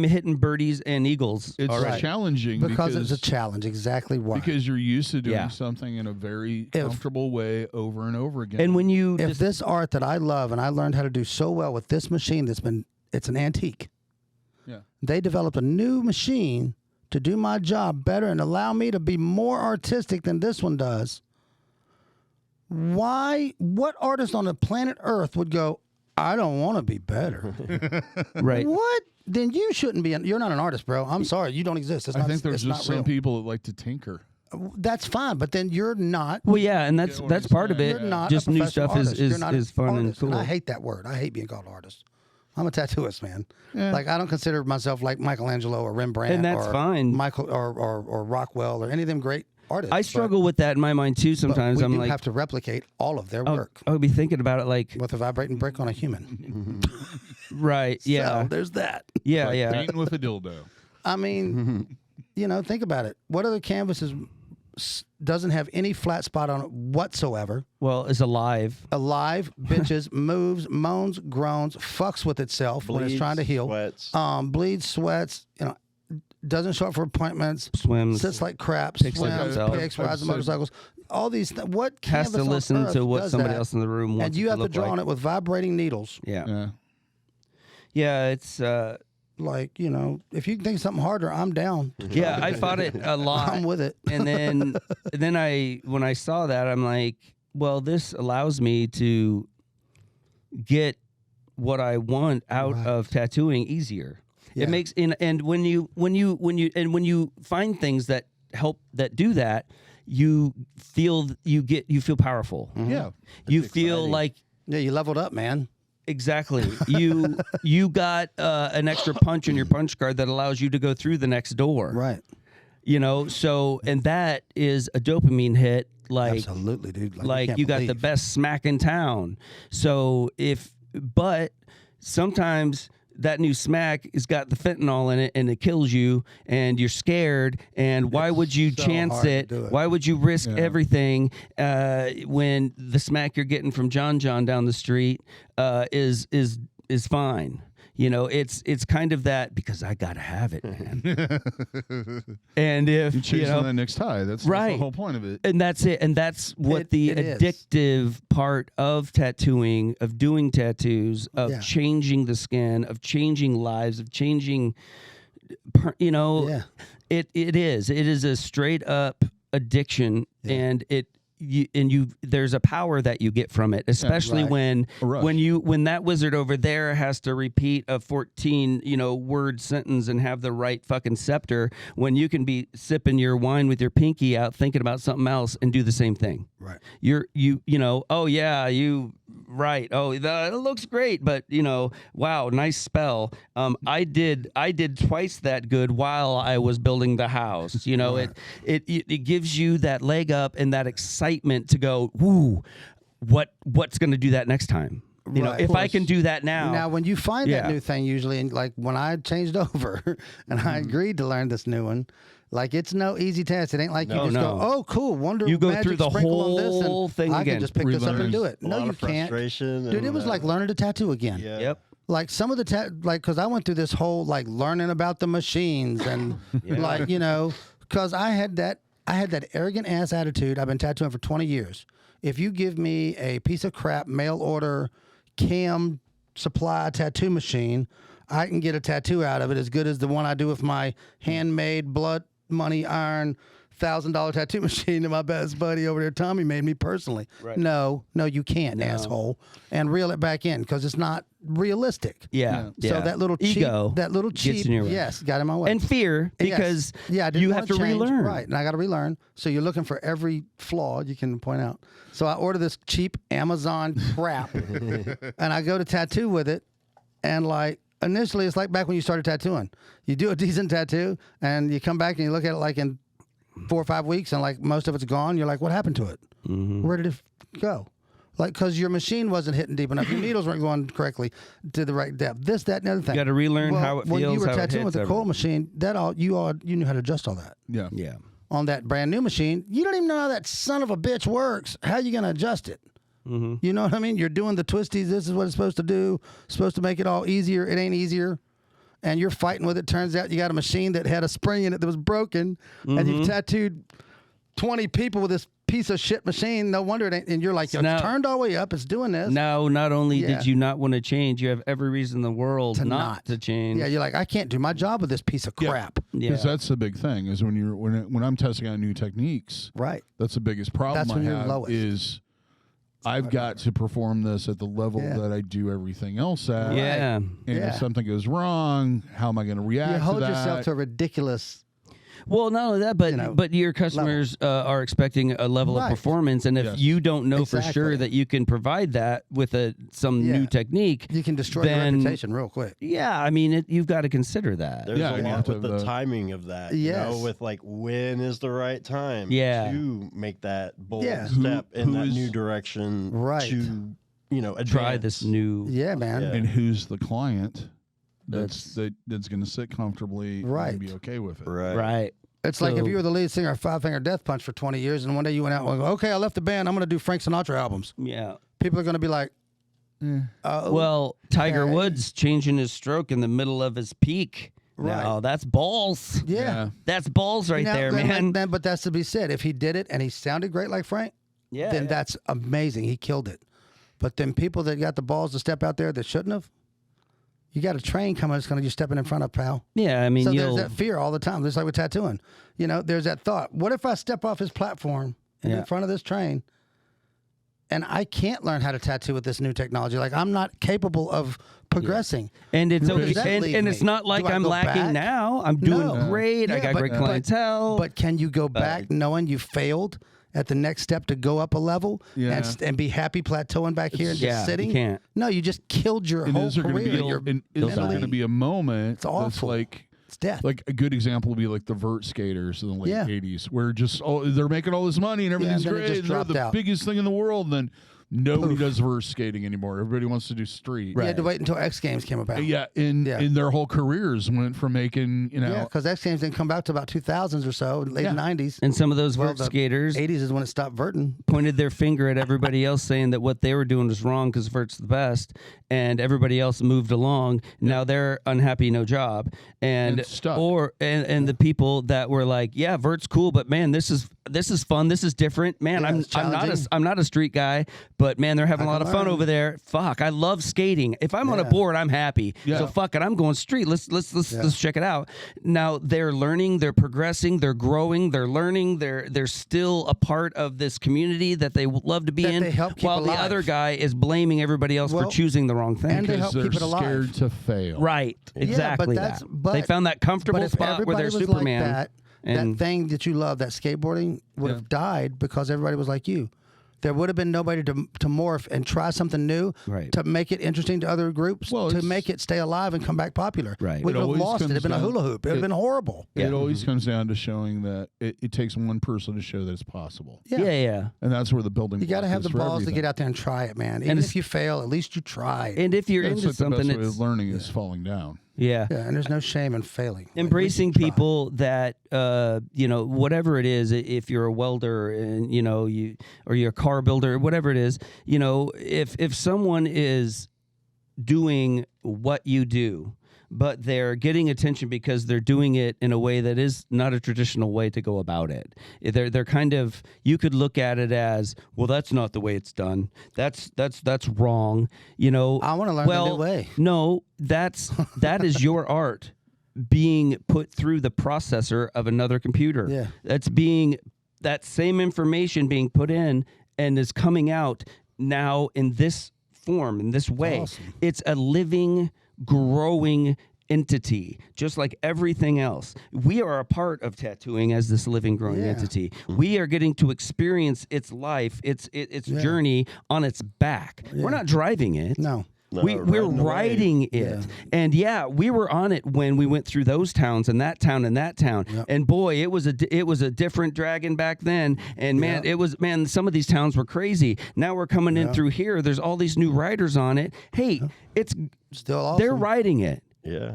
S3: hitting birdies and eagles?
S1: It's challenging
S2: because it's a challenge. Exactly why.
S1: Because you're used to doing something in a very comfortable way over and over again.
S3: And when you
S2: if this art that I love and I learned how to do so well with this machine it's an antique.
S1: Yeah.
S2: They developed a new machine to do my job better and allow me to be more artistic than this one does. What artist on the planet Earth would go, I don't want to be better?
S3: Right.
S2: What? Then you shouldn't be. You're not an artist, bro. I'm sorry. You don't exist.
S1: I think there's just some people that like to tinker.
S2: That's fine, but then you're not.
S3: Well, yeah, and that's part of it.
S2: You're not
S3: just
S2: a
S3: new
S2: professional
S3: stuff
S2: artist. You're not
S3: is
S2: an
S3: fun and
S2: artist,
S3: cool.
S2: And I hate that word. I hate being called artist. I'm a tattooist, man.
S1: Yeah.
S2: I don't consider myself like Michelangelo or Rembrandt,
S3: and that's
S2: or
S3: fine.
S2: Michael or Rockwell or any of them great artists.
S3: I struggle with that in my mind too. Sometimes
S2: I'm
S3: like,
S2: have to replicate all of their work.
S3: I would be thinking about it like
S2: with a vibrating brick on a human.
S3: Right? Yeah.
S2: So there's that.
S3: Yeah,
S1: like
S3: yeah.
S1: painting with a dildo.
S2: I mean, think about it. What other canvases doesn't have any flat spot on it whatsoever?
S3: Well, it's alive.
S2: Alive, bitches, moves, moans, groans, fucks with itself when it's trying to heal.
S4: Sweats.
S2: Bleeds, sweats, doesn't show up for appointments,
S3: Swims.
S2: sits like crap,
S3: Picks
S2: swims,
S3: himself.
S2: picks, rides motorcycles. All these what
S3: Has
S2: canvas
S3: to
S2: on
S3: listen
S2: earth
S3: to what
S2: does
S3: somebody
S2: that?
S3: else in the room wants
S2: And you
S3: it
S2: have to
S3: look
S2: draw
S3: like.
S2: on it with vibrating needles.
S3: Yeah. Yeah, it's
S2: like, if you can think of something harder, I'm down.
S3: yeah, I fought it a lot.
S2: I'm with it.
S3: And then when I saw that, I'm like, well, this allows me to get what I want out of tattooing easier.
S2: Yeah.
S3: It makes and when you find things that help that do that, you feel powerful.
S2: Mm-hmm.
S1: Yeah.
S3: You feel like
S2: you leveled up, man.
S3: exactly. You got an extra punch in your punch card that allows you to go through the next door.
S2: Right.
S3: So and that is a dopamine hit. Like
S2: absolutely, dude.
S3: Like you got the best smack in town. So but sometimes that new smack has got the fentanyl in it and it kills you and you're scared. And why would you chance it? Why would you risk everything when the smack you're getting from John down the street is fine? It's kind of that because I gotta have it, man. And if
S1: you chase on that next high, that's the whole point of it.
S3: And that's it. And that's what the addictive part of tattooing, of doing tattoos, of changing the skin, of changing lives, of changing. It is a straight up addiction, and there's a power that you get from it, especially when that wizard over there has to repeat a 14 word sentence and have the right fucking scepter, when you can be sipping your wine with your pinky out thinking about something else and do the same thing.
S2: Right.
S3: It looks great, but wow, nice spell. I did twice that good while I was building the house. It gives you that leg up and that excitement to go, woo, what's going to do that next time? You know,
S2: Right.
S3: if I can do that now.
S2: Now, when you find that
S3: Yeah.
S2: new thing, usually, and like when I changed over and I agreed to learn this new one, like it's no easy task. It ain't like you
S3: No,
S2: just
S3: no.
S2: go, oh, cool, wonder
S3: You go
S2: magic
S3: through the
S2: sprinkle on this,
S3: whole
S2: and
S3: thing
S2: I
S3: again.
S2: can just pick this up and
S1: Relearn.
S2: do it.
S4: A
S2: No,
S4: lot
S2: you
S4: of
S2: can't.
S4: frustration.
S2: Dude, it was like learning to tattoo again.
S4: Yeah.
S3: Yep.
S2: Like some of the like, because I went through this whole like learning about the machines and like, you know, because I had that arrogant ass attitude. I've been tattooing for 20 years. If you give me a piece of crap mail order cam supply tattoo machine, I can get a tattoo out of it as good as the one I do with my handmade blood money iron $1,000 tattoo machine that my best buddy over there, Tommy, made me personally.
S3: Right.
S2: No, you can't, asshole, and reel it back in because it's not realistic.
S3: Yeah.
S2: So that little cheap,
S3: ego
S2: cheap,
S3: in your way.
S2: yes, got in my way.
S3: And fear, because
S2: Yes. I didn't
S3: you
S2: wanna
S3: have to
S2: change.
S3: relearn.
S2: Right, and I got to relearn. So you're looking for every flaw you can point out. So I order this cheap Amazon crap, and I go to tattoo with it, and like initially it's like back when you started tattooing. You do a decent tattoo, and you come back and you look at it like in 4 or 5 weeks, and like most of it's gone. You're like, what happened to it? Where did it go? Like, because your machine wasn't hitting deep enough. Your needles weren't going correctly to the right depth. This, that, and the other thing.
S3: You got to relearn how it feels.
S2: When you were
S3: how it
S2: tattooing with
S3: hits,
S2: the cold machine, you knew how to adjust all that.
S1: Yeah.
S3: Yeah.
S2: On that brand new machine, you don't even know how that son of a bitch works. How you going to adjust it? You know what I mean? You're doing the twisties. This is what it's supposed to do. Supposed to make it all easier. It ain't easier. And you're fighting with it. Turns out you got a machine that had a spring in it that was broken. And you've tattooed 20 people with this piece of shit machine. No wonder it ain't. And you're like,
S3: So now-
S2: it's turned all the way up. It's doing this.
S3: Now, not only
S2: Yeah.
S3: did you not want to change, you have every reason in the world
S2: To
S3: not
S2: not.
S3: to change.
S2: Yeah, you're like, I can't do my job with this piece of crap.
S3: Yeah.
S1: Because that's the big thing is when I'm testing out new techniques,
S2: Right.
S1: that's the biggest problem
S2: That's when
S1: I
S2: you're
S1: have
S2: lowest.
S1: is I've got to perform this at the level
S2: Yeah.
S1: that I do everything else at.
S3: Yeah.
S1: And
S2: Yeah.
S1: if something goes wrong, how am I going to react
S2: You hold
S1: to that?
S2: yourself to a ridiculous.
S3: Well, not only that, but
S2: You know,
S3: but your customers are expecting a level
S2: Right.
S3: of performance, and if
S1: Yes.
S3: you don't know for
S2: Exactly.
S3: sure that you can provide that with some
S2: Yeah.
S3: new technique,
S2: You can destroy
S3: then,
S2: your reputation real quick.
S3: Yeah, I mean, you've got to consider that.
S4: There's
S1: Yeah,
S4: a
S1: and you
S4: lot
S1: have to
S4: with the
S1: have the-
S4: timing of that.
S2: Yes.
S4: You know, with like when is the right time
S3: Yeah.
S4: to make that bold
S2: Yeah.
S4: step in
S1: Who
S4: that
S1: is-
S4: new direction
S2: Right.
S4: to, advance.
S3: Try this new.
S2: Yeah, man.
S4: Yeah.
S1: And who's the client
S3: That's-
S1: that's going to sit comfortably
S2: Right.
S1: and be okay with it?
S4: Right.
S3: Right.
S2: It's like if
S3: So-
S2: you were the lead singer of Five Finger Death Punch for 20 years, and one day you went out and went, okay, I left the band. I'm going to do Frank Sinatra albums.
S3: Yeah.
S2: People are going to be like, oh,
S3: Well, Tiger
S2: okay.
S3: Woods changing his stroke in the middle of his peak.
S2: Right.
S3: Now that's balls.
S2: yeah.
S3: That's balls right
S2: Now,
S3: there,
S2: then,
S3: man.
S2: then, but that's to be said. If he did it and he sounded great like Frank,
S3: Yeah.
S2: then that's amazing. He killed it. But then people that got the balls to step out there that shouldn't have, you got a train coming that's going to just stepping in front of, pal.
S3: Yeah, I mean,
S2: So
S3: you'll.
S2: there's that fear all the time, just like with tattooing. You know, there's that thought. What if I step off his platform and
S3: Yeah.
S2: in front of this train and I can't learn how to tattoo with this new technology? Like, I'm not capable of progressing.
S3: And it's
S2: Where does
S3: okay,
S2: that
S3: and,
S2: leave
S3: and it's
S2: me?
S3: not like
S2: Do I
S3: I'm
S2: go
S3: lacking
S2: back?
S3: now. I'm doing
S2: No.
S3: great. I
S2: Yeah,
S3: got
S2: but-
S3: great
S2: but-
S3: clientele.
S2: But can you go back knowing you failed at the next step to go up a level
S1: Yeah.
S2: and be happy plateauing back here and
S3: yeah,
S2: just sitting?
S3: you can't.
S2: No, you just killed your
S1: And
S2: whole
S1: is there going to
S2: career.
S1: be
S2: Your
S1: and is there
S2: mentally-
S1: going to be a moment
S2: It's
S1: that's
S2: awful. It's death.
S1: like a good example would be like the vert skaters in the late
S2: Yeah.
S1: 80s where just they're making all this money and everything's
S2: and then it
S1: great
S2: just
S1: and they're
S2: dropped
S1: the
S2: out.
S1: biggest thing in the world and then nobody
S2: Poof.
S1: does vert skating anymore. Everybody wants to do street.
S2: You had to wait until X Games came about.
S1: Yeah, in
S2: Yeah.
S1: their whole careers went from making,
S2: Yeah, because X Games didn't come out to about 2000s or so, late
S1: Yeah.
S2: 90s.
S3: And some of those
S2: Well,
S3: vert
S2: the
S3: skaters
S2: 80s is when it stopped verting.
S3: pointed their finger at everybody else, saying that what they were doing was wrong because vert's the best, and everybody else moved along. Now they're unhappy, no job, and
S1: stuck.
S3: and the people that were like, yeah, vert's cool, but man, this is fun, this is different, man.
S2: Yeah, it's challenging.
S3: I'm not a street guy, but man, they're having a lot of fun
S2: learn.
S3: over there. Fuck, I love skating. If I'm on a
S2: Yeah.
S3: board, I'm happy.
S1: Yeah.
S3: So fuck it, I'm going street. Let's check it out. Now they're learning, they're progressing, they're growing, they're learning. They're still a part of this community that they would love to be
S2: That
S3: in.
S2: they help keep
S3: while
S2: alive.
S3: the other guy is blaming everybody else for
S2: Well,
S3: choosing the wrong thing.
S2: and they help
S1: because they're
S2: keep it alive.
S1: scared to fail.
S3: Right, exactly.
S2: that's-
S3: that.
S2: but-
S3: They found that comfortable
S2: But if
S3: spot where
S2: everybody
S3: they're
S2: was
S3: Superman.
S2: like that
S3: and
S2: thing that you love, that skateboarding, would have died because everybody was like you. there would have been nobody to morph and try something new
S3: Right.
S2: to make it interesting to other groups,
S1: Well,
S2: to make it stay alive and come back popular.
S3: Right.
S2: We would have
S1: always
S2: lost it. It'd been a
S1: comes
S2: hula hoop. It would have been horrible.
S1: It always comes down to showing that it takes one person to show that it's possible.
S3: Yeah.
S1: And that's where the building
S2: You got to
S1: block
S2: have
S1: is
S2: the
S1: for
S2: balls to
S1: everything.
S2: get out there and try it, man. Even if you fail, at least you tried.
S3: And if you're
S1: That's
S3: into
S1: like the
S3: something,
S1: best way
S3: it's
S1: of learning is falling down.
S3: yeah.
S2: Yeah, and there's no shame in failing. Like,
S3: Embracing
S2: we can try.
S3: people that whatever it is, if you're a welder and or you're a car builder, whatever it is, if someone is doing what you do, but they're getting attention because they're doing it in a way that is not a traditional way to go about it. They're kind of, you could look at it as, well, that's not the way it's done. That's wrong.
S2: I want to learn the new way.
S3: No, that is your art being put through the processor of another computer.
S2: Yeah.
S3: That same information being put in and is coming out now in this form, in this way.
S2: Awesome.
S3: It's a living, growing entity, just like everything else. We are a part of tattooing as this living, growing entity. We are getting to experience its life, its journey on its back. We're not driving it.
S2: No.
S3: We're riding it. And we were on it when we went through those towns and that town and that town.
S2: Yep.
S3: And boy, it was a different dragon back then. And man, some of these towns were crazy. Now we're coming in through here. There's all these new riders on it. Hey, it's
S2: Still awesome.
S3: they're riding it.
S4: Yeah.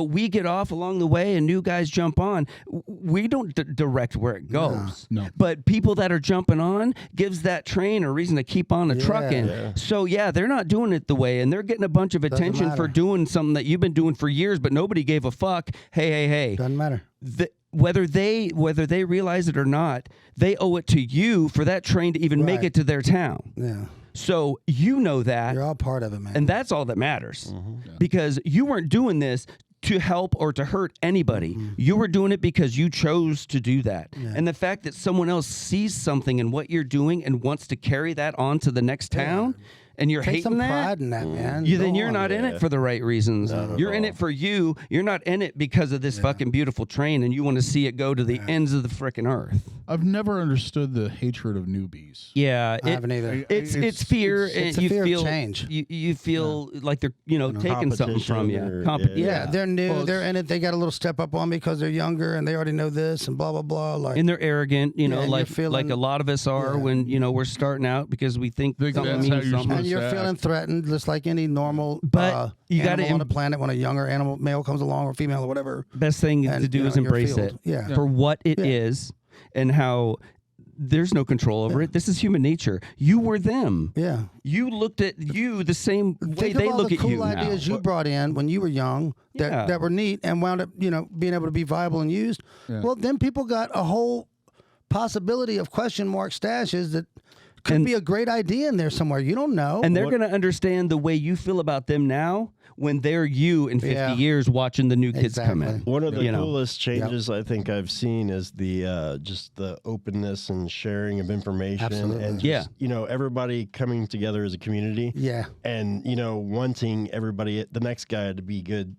S3: We get off along the way and new guys jump on. We don't direct where it goes.
S1: No.
S3: But people that are jumping on gives that train a reason to keep on the trucking.
S4: Yeah.
S3: So they're not doing it the way, and they're getting a bunch of attention for
S2: matter.
S3: doing something that you've been doing for years, but nobody gave a fuck. Hey.
S2: Doesn't matter.
S3: Whether they realize it or not, they owe it to you for that train to even make
S2: Right.
S3: it to their town.
S2: Yeah.
S3: So you know that.
S2: You're all part of it, man.
S3: And that's all that matters. Because you weren't doing this to help or to hurt anybody. You were doing it because you chose to do that. And the fact that someone else sees something in what you're doing and wants to carry that on to the next town, and you're
S2: Take
S3: hating
S2: some
S3: that,
S2: pride in that, man.
S3: then
S2: Go
S3: you're
S2: on.
S3: not in it for the right reasons. You're in
S4: all.
S3: it for you. You're not in it because of this fucking beautiful train and you want to see it go to the ends of the frickin' earth.
S1: I've never understood the hatred of newbies.
S3: Yeah.
S2: I haven't either.
S3: It's fear.
S2: it's
S3: and
S2: a
S3: you
S2: fear of
S3: feel
S2: change.
S3: You feel like they're taking something from you.
S4: Competition or-
S2: Yeah, they're new.
S1: Well,
S2: they're in it. They got a little step up on me because they're younger and they already know this and blah blah blah. Like,
S3: And they're arrogant,
S2: and you're
S3: like
S2: feeling-
S3: a lot of us are when we're starting out because we think
S1: Think
S3: something
S1: that's how
S3: means
S1: you're
S3: something.
S2: and you're
S1: Sad.
S2: feeling threatened, just like any normal
S3: But you gotta
S2: animal on the planet when a younger animal, male comes along or female or whatever.
S3: Best thing
S2: And,
S3: to do
S2: you
S3: is
S2: know, you're
S3: embrace it
S2: fueled. Yeah.
S3: for what it is and how there's no control over it. This is human nature. You were them.
S2: Yeah.
S3: You looked at you the same way
S2: Think
S3: they
S2: of all
S3: look
S2: the
S3: at
S2: cool
S3: you
S2: ideas
S3: now.
S2: you brought in when you were young
S3: Yeah.
S2: that were neat and wound up, being able to be viable and used.
S1: Yeah.
S2: Well, then people got a whole possibility of question mark stashes that could
S3: And-
S2: be a great idea in there somewhere. You don't know.
S3: And they're going to understand the way you feel about them now when they're you in 50
S2: Yeah.
S3: years watching the new kids come in.
S2: Exactly.
S4: One of the
S3: You know.
S4: coolest changes I think I've seen is the just the openness and sharing of information
S2: Absolutely.
S4: and just, everybody coming together as a community
S2: Yeah.
S4: and wanting everybody, the next guy to be good,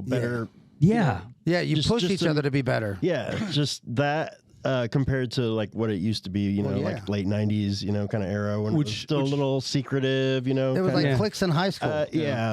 S4: better.
S3: Yeah.
S2: Yeah, you
S4: Just-
S2: push
S4: just
S2: each
S4: to-
S2: other to be better.
S4: Yeah, just that compared to like what it used to be,
S2: Well, yeah.
S4: like late 90s, kind of era when it was
S1: Which-
S4: still a little secretive,
S2: It was
S4: kinda-
S2: like
S3: Yeah.
S2: cliques in high school.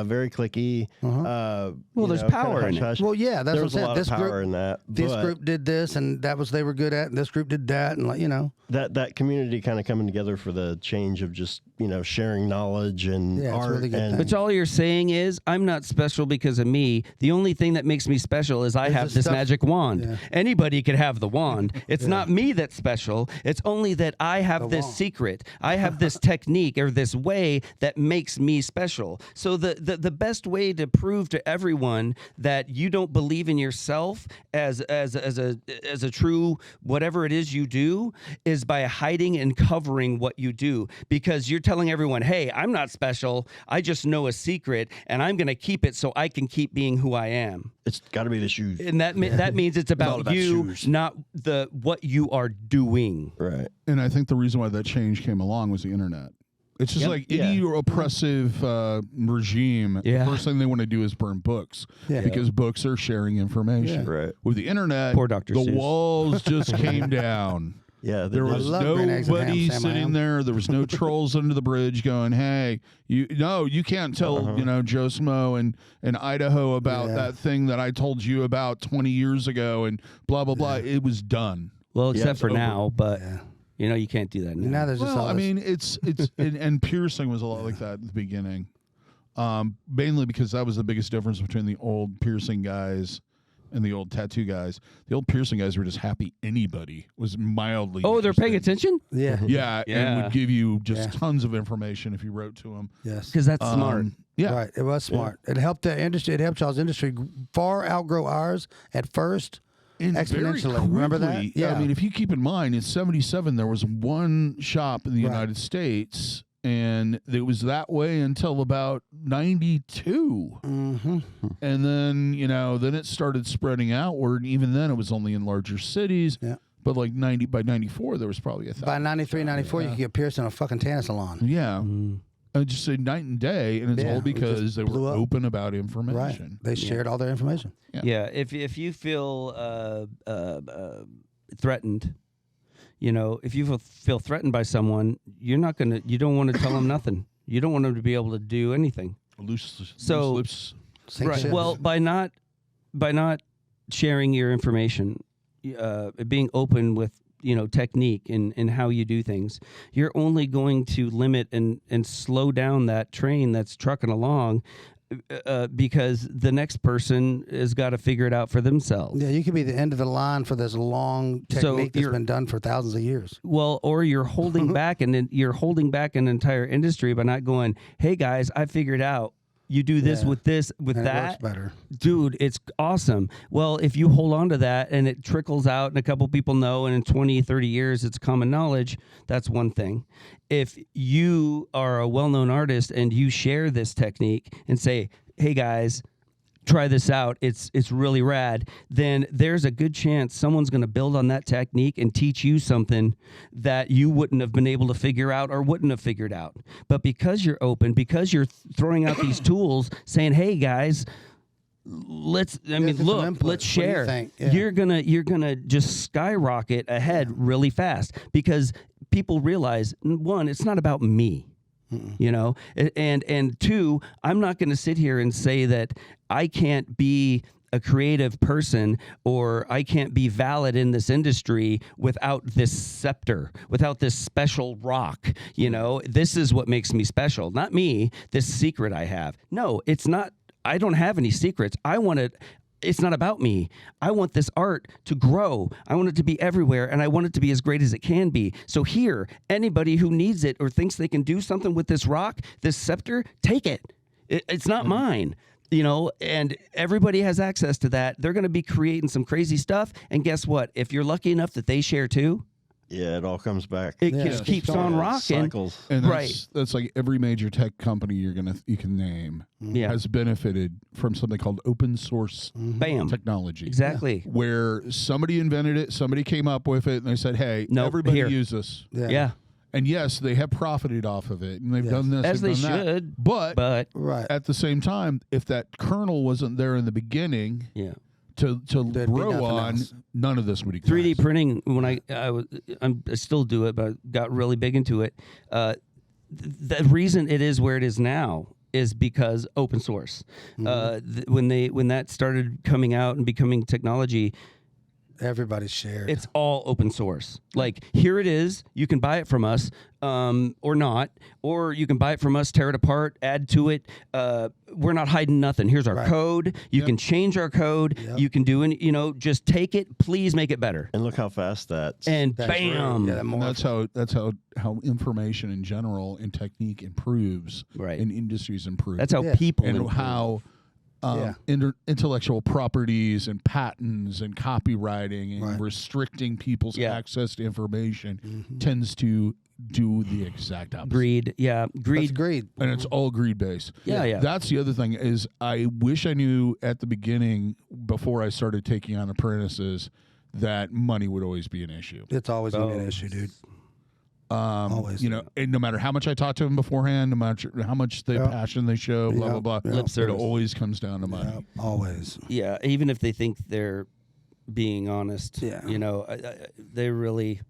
S4: very clicky.
S2: Uh-huh.
S3: Well, there's power in it.
S2: Well, yeah, that's
S4: there
S2: what
S4: was
S2: I'm
S4: a
S2: saying.
S4: lot
S2: This
S4: of power
S2: group,
S4: in that.
S2: this
S4: but
S2: group did this, and that was they were good at, and this group did that, and
S4: that community kind of coming together for the change of just sharing knowledge and
S2: Yeah, it's a
S4: art
S2: really good
S4: and
S2: thing.
S3: But all you're saying is, I'm not special because of me. The only thing that makes me special is I
S2: Is
S3: have
S2: the
S3: this
S2: stuff-
S3: magic wand.
S2: Yeah.
S3: Anybody could have the wand. It's not me that's special. It's only that I have this
S2: wand.
S3: secret. I have this technique or this way that makes me special. So the best way to prove to everyone that you don't believe in yourself as a true whatever it is you do is by hiding and covering what you do, because you're telling everyone, hey, I'm not special. I just know a secret and I'm going to keep it so I can keep being who I am.
S4: it's got to be the shoes.
S3: And that means it's about,
S4: about
S3: you,
S4: shoes.
S3: not what you are doing.
S4: Right.
S1: And I think the reason why that change came along was the internet. It's just like
S4: Yeah.
S1: any oppressive regime,
S3: Yeah.
S1: the first thing they want to do is burn books
S2: Yeah.
S1: because books are sharing information.
S4: Right.
S1: With the internet,
S3: Poor Dr.
S1: the
S3: Seuss.
S1: walls just came down.
S4: Yeah,
S1: There was
S2: love green eggs and ham,
S1: nobody
S2: Sam, I
S1: sitting
S2: am.
S1: there. There was no trolls under the bridge going, "Hey, you can't tell Joe Smo and Idaho about that thing that I told you about 20 years ago," and blah blah blah. It was done.
S3: Well, except
S1: it's
S3: for
S1: over.
S3: now, but you can't do that now.
S2: Now there's just
S1: Well,
S2: all
S1: I
S2: this-
S1: mean, it's and piercing was a lot like that at the beginning, mainly because that was the biggest difference between the old piercing guys and the old tattoo guys. The old piercing guys were just happy anybody was mildly.
S3: Oh, they're paying
S1: interested.
S3: attention?
S2: yeah,
S1: Yeah, and
S3: Yeah.
S1: would give you just
S2: Yeah.
S1: tons of information if you wrote to them.
S2: yes,
S3: Because that's smart.
S1: Yeah,
S2: right. It was smart. It helped the industry. It helped y'all's industry far outgrow ours at first.
S1: and very
S2: Exponentially. Remember that?
S1: quickly,
S2: Yeah.
S1: I mean, if you keep in mind, in '77 there was one shop in the
S2: Right.
S1: United States, and it was that way until about '92.
S2: Mm-hmm.
S1: And then, then it started spreading outward. And even then, it was only in larger cities.
S2: Yeah.
S1: But like by 94, there was probably 1,000.
S2: By 93, 94, you could get pierced in a fucking tanning salon.
S1: Yeah.
S3: Mm.
S1: I just say night and day. And it's
S2: Yeah,
S1: all
S2: it
S1: because
S2: just
S1: they
S2: blew
S1: were
S2: up.
S1: open about
S2: Right.
S1: information.
S2: They shared all their information.
S3: Yeah, if you feel threatened, if you feel threatened by someone, you don't want to tell them nothing. You don't want them to be able to do anything.
S1: Loose
S3: So-
S1: lips.
S2: Sink ships.
S3: Well, by not sharing your information, being open with technique and how you do things, you're only going to limit and slow down that train that's trucking along, because the next person has got to figure it out for themselves.
S2: yeah, you could be the end of the line for this long
S3: So
S2: technique that's
S3: you're-
S2: been done for thousands of years.
S3: Well, or you're holding back, and then you're holding back an entire industry by not going, "Hey guys, I figured out. You do this
S2: Yeah.
S3: with this with
S2: And it works
S3: that,
S2: better.
S3: dude. It's awesome." Well, if you hold on to that and it trickles out, and a couple people know, and in 20, 30 years it's common knowledge, that's one thing. If you are a well-known artist and you share this technique and say, "Hey guys, try this out, it's really rad," then there's a good chance someone's going to build on that technique and teach you something that you wouldn't have been able to figure out or wouldn't have figured out. But because you're open, because you're throwing out these tools saying, "Hey guys, let's
S2: get some input.
S3: let's
S2: What do you
S3: share,"
S2: think? Yeah.
S3: you're gonna just skyrocket ahead really fast, because people realize, one, it's not about me. And two, I'm not going to sit here and say that I can't be a creative person or I can't be valid in this industry without this scepter, without this special rock. This is what makes me special, not me, this secret I have. No, it's not. I don't have any secrets. It's not about me. I want this art to grow. I want it to be everywhere, and I want it to be as great as it can be. So here, anybody who needs it or thinks they can do something with this rock, this scepter, take it. It's not mine, and everybody has access to that. They're going to be creating some crazy stuff, and guess what? If you're lucky enough that they share too,
S4: Yeah, it all comes back.
S3: it
S2: Yeah,
S3: just
S2: it
S3: keeps
S2: keeps
S3: on
S2: going.
S3: rocking.
S4: Cycles.
S1: And
S3: Right.
S1: that's like every major tech company you can name
S3: Yeah.
S1: has benefited from something called open source
S3: Bam.
S1: technology.
S3: Exactly.
S1: Where somebody invented it, somebody came up with it, and they said, "Hey,
S3: Nope,
S1: everybody
S3: here."
S1: use this."
S3: Yeah.
S1: And yes, they have profited off of it, and they've
S2: Yes.
S1: done this,
S3: As
S1: and
S3: they
S1: done that.
S3: should.
S1: But
S3: But
S2: Right.
S1: at the same time, if that kernel wasn't there in the beginning
S3: yeah.
S1: to
S2: There'd be
S1: grow
S2: nothing
S1: on,
S2: else.
S1: none of this would exist.
S3: 3D printing, when I still do it, but I got really big into it. The reason it is where it is now is because open source. When that started coming out and becoming technology,
S2: Everybody's shared.
S3: it's all open source. Like, here it is. You can buy it from us, or not, or you can buy it from us, tear it apart, add to it. We're not hiding nothing. Here's our
S2: Right.
S3: code. You can change our code.
S2: Yep.
S3: You can do it. Just take it. Please make it better.
S4: And look how fast that's.
S3: And
S2: That's
S3: bam.
S2: right. Yeah,
S1: And that's how information in general and technique improves,
S3: Right.
S1: and industries improve.
S3: That's how
S2: Yeah.
S3: people
S1: and
S3: improve.
S1: how
S2: Yeah.
S1: intellectual properties and patents and copywriting and
S2: Right.
S1: restricting people's
S3: Yeah.
S1: access to information tends to do the exact opposite.
S3: Greed. Yeah.
S2: That's
S3: Greed.
S2: greed.
S1: And it's all greed based.
S3: Yeah, yeah.
S1: That's the other thing is I wish I knew at the beginning before I started taking on apprentices that money would always be an issue.
S2: It's always going to be an issue, dude. Always.
S1: And no matter how much I talk to them beforehand, no matter how much passion they show, blah,
S2: Yeah.
S1: blah, blah,
S3: Lip
S1: it
S3: service.
S1: always comes down to money.
S2: Yeah, always.
S3: Yeah. Even if they think they're being honest,
S2: Yeah.
S3: they really,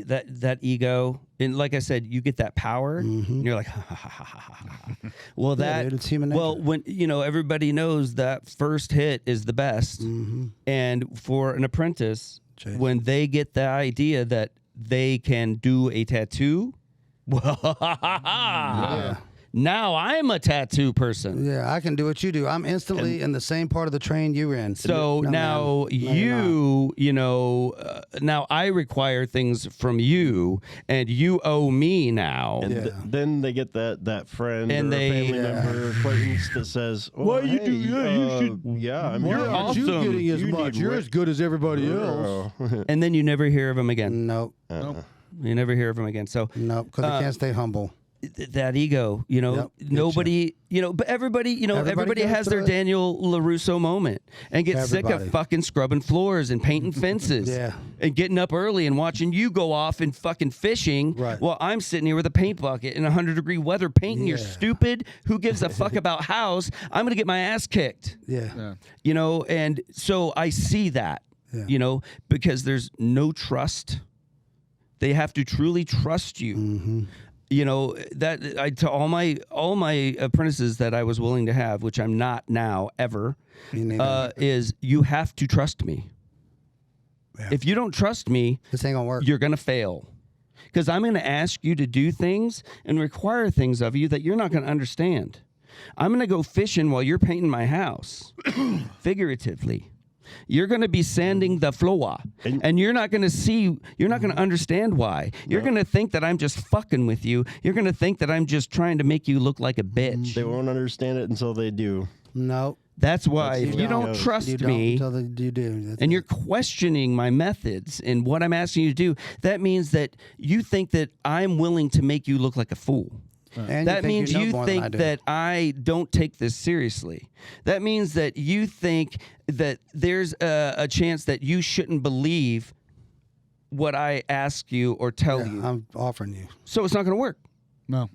S3: that ego, and like I said, you get that power, and you're like, ha, ha, ha, ha, ha, ha. Well,
S2: Yeah, dude, it's human nature.
S3: well, when everybody knows that first hit is the best, and for an apprentice,
S2: Chase.
S3: when they get the idea that they can do a tattoo,
S2: Yeah.
S3: now I'm a tattoo person.
S2: Yeah, I can do what you do. I'm instantly in the same part of the train you're in.
S3: So
S2: No,
S3: now
S2: man. No,
S3: now I require things from you, and you owe me now.
S4: And
S2: Yeah.
S4: then they get that friend
S3: And
S4: or
S3: they-
S4: family member acquaintance that says, well,
S3: Well, you
S4: hey,
S3: do- yeah, you should-
S4: Yeah, I mean,
S3: You're
S4: you're
S3: awesome.
S2: You getting as
S4: You
S2: much.
S4: need
S2: You're
S4: wi-
S2: as good as everybody else.
S3: And then you never hear of him again.
S2: Nope.
S3: You never hear of him again. So
S2: Nope. Because I can't stay humble.
S3: that ego,
S2: Yep,
S3: nobody, but everybody, everybody
S2: goes
S3: has their
S2: through it.
S3: Daniel LaRusso moment and gets sick
S2: Everybody.
S3: of fucking scrubbing floors and painting fences.
S2: Yeah.
S3: And getting up early and watching you go off and fucking fishing
S2: Right.
S3: while I'm sitting here with a paint bucket in 100-degree weather painting. You're
S2: Yeah.
S3: stupid. Who gives a fuck about house? I'm going to get my ass kicked.
S2: Yeah.
S3: And so I see that,
S2: Yeah.
S3: because there's no trust. They have to truly trust you.
S2: Mm-hmm.
S3: That I to all my apprentices that I was willing to have, which I'm not now ever,
S2: Me neither.
S3: is you have to trust me.
S2: Yeah.
S3: If you don't trust me,
S2: This ain't gonna work.
S3: you're gonna fail. Because I'm gonna ask you to do things and require things of you that you're not gonna understand. I'm gonna go fishing while you're painting my house, figuratively. You're going to be sanding the floor, and you're not going to understand why. You're going to think that I'm just fucking with you. You're going to think that I'm just trying to make you look like a bitch.
S4: they won't understand it until they do.
S2: Nope.
S3: That's why
S4: That's
S3: if
S4: the
S3: you
S4: way it
S3: don't
S4: goes.
S3: trust
S2: You don't
S3: me
S2: until you do. That's
S3: and
S2: it.
S3: you're questioning my methods and what I'm asking you to do, that means that you think that I'm willing to make you look like a fool.
S2: And
S3: That
S2: think
S3: means
S2: know
S3: you
S2: more than I
S3: think
S2: do.
S3: that I don't take this seriously. That means that you think that there's a chance that you shouldn't believe what I ask you or tell
S2: Yeah,
S3: you.
S2: I'm offering you.
S3: So it's not going to work.
S1: No.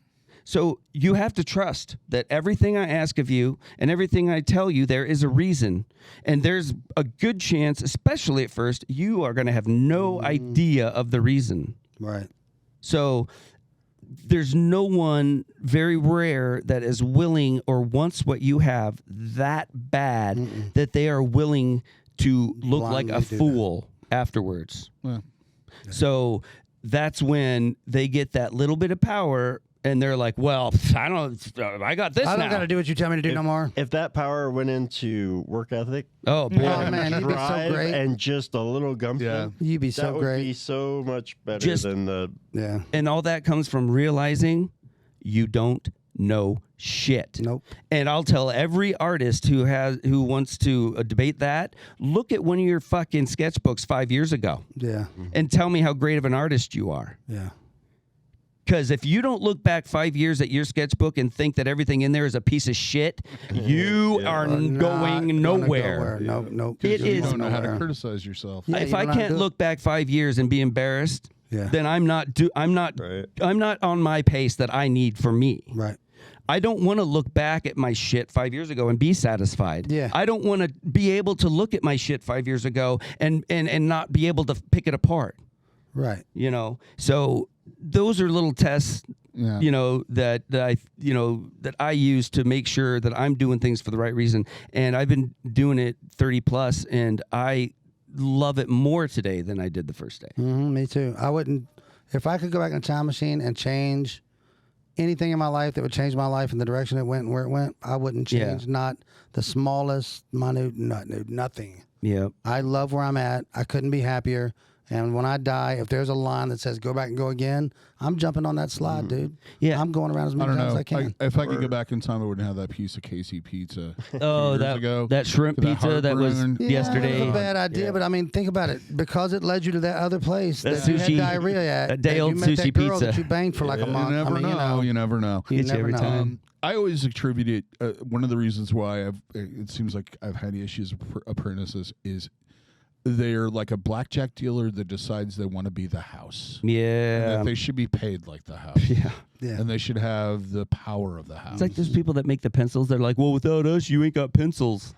S3: So you have to trust that everything I ask of you and everything I tell you, there is a reason. And there's a good chance, especially at first, you are going to have no idea of the reason.
S2: Right.
S3: So there's no one, very rare, that is willing or wants what you have that bad that they are willing to look like a
S2: Blindly do
S3: fool afterwards.
S1: Yeah.
S3: So that's when they get that little bit of power and they're like, well, I got this
S2: I don't
S3: now.
S2: got to do what you tell me to do no more.
S4: If that power went into work ethic,
S3: Oh, boy.
S2: Oh, man, you'd be so
S4: drive,
S2: great.
S4: and just a little gumption,
S1: Yeah.
S2: You'd be
S4: that
S2: so
S4: would
S2: great.
S4: be so much better
S3: Just-
S4: than the.
S2: Yeah.
S3: And all that comes from realizing you don't know shit.
S2: Nope.
S3: And I'll tell every artist who wants to debate that, look at one of your fucking sketchbooks 5 years ago
S2: Yeah.
S3: and tell me how great of an artist you are.
S2: Yeah.
S3: Because if you don't look back 5 years at your sketchbook and think that everything in there is a piece of shit, you are
S2: Not
S3: going
S2: gonna
S3: nowhere.
S2: go Nope. Nope.
S3: It
S1: You
S3: is
S1: don't know how to
S2: nowhere.
S1: criticize yourself.
S2: Yeah,
S3: If
S2: you
S3: I
S2: don't know how to
S3: can't
S2: do it.
S3: look back 5 years and be embarrassed,
S2: Yeah.
S3: then I'm not
S4: Right.
S3: I'm not on my pace that I need for me.
S2: Right.
S3: I don't want to look back at my shit 5 years ago and be satisfied.
S2: Yeah.
S3: I don't want to be able to look at my shit 5 years ago and not be able to pick it apart.
S2: Right.
S3: So those are little tests,
S1: Yeah.
S3: that I use to make sure that I'm doing things for the right reason. And I've been doing it 30 plus, and I love it more today than I did the first day.
S2: Me too. I wouldn't, if I could go back in a time machine and change anything in my life that would change my life in the direction it went and where it went, I wouldn't
S3: Yeah.
S2: change not the smallest, minute, nothing.
S3: Yeah.
S2: I love where I'm at. I couldn't be happier. And when I die, if there's a line that says go back and go again, I'm jumping on that slide, dude.
S3: Yeah.
S2: I'm going around as
S1: I
S2: many
S1: don't
S2: times as
S1: know.
S2: I can.
S1: If I could go back in time, I wouldn't have that piece of KC pizza.
S3: Oh,
S1: years ago.
S3: that shrimp
S1: That
S3: pizza that was
S1: heartburn.
S2: Yeah,
S3: yesterday.
S2: It was a bad idea, but I mean, think about it. Because it led you to that other place
S3: That
S2: that you had
S3: sushi-
S2: diarrhea at.
S3: that day
S2: you
S3: old
S2: met
S3: sushi
S2: that girl
S3: pizza.
S2: that you banged for like a
S1: You
S2: month.
S1: never
S2: I mean,
S1: know. You never know.
S2: You
S3: Gets you
S2: never
S3: every
S2: know.
S3: time.
S1: I always attribute it. One of the reasons why it seems like I've had issues with apprentices is they're like a blackjack dealer that decides they want to be the house. And
S3: Yeah.
S1: that they should be paid like the house.
S3: Yeah.
S2: Yeah.
S1: And they should have the power of the house.
S3: It's like those people that make the pencils. They're like, well, without us, you ain't got pencils.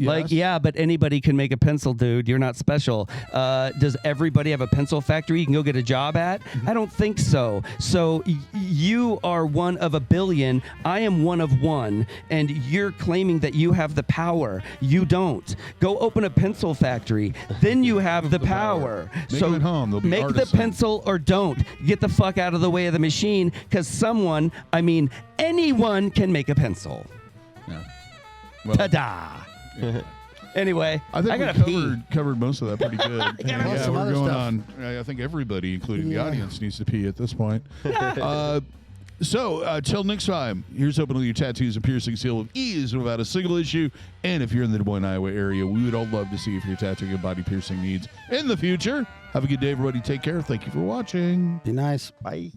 S3: Like, yeah, but anybody can make a pencil, dude. You're not special. Does everybody have a pencil factory you can go get a job at? I don't think so. So you are one of a billion. I am one of one. And you're claiming that you have the power. You don't. Go open a pencil factory. Then you have the power.
S1: Make
S3: So
S1: them at home. They'll be
S3: make
S1: artisans.
S3: the pencil or don't. Get the fuck out of the way of the machine, because anyone can make a pencil.
S1: Yeah. Well,
S3: Ta-da! Anyway,
S1: I think
S3: gotta
S1: we covered most of that pretty good.
S2: got some
S1: we're
S2: other
S1: going
S2: stuff.
S1: on. I think everybody, including the audience, needs to pee at this point. So, till next time, here's hoping that your tattoos and piercings heal with ease without a single issue. And if you're in the Des Moines, Iowa area, we would all love to see if you're tattooing and body piercing needs in the future. Have a good day, everybody. Take care. Thank you for watching.
S2: Be nice.
S4: Bye.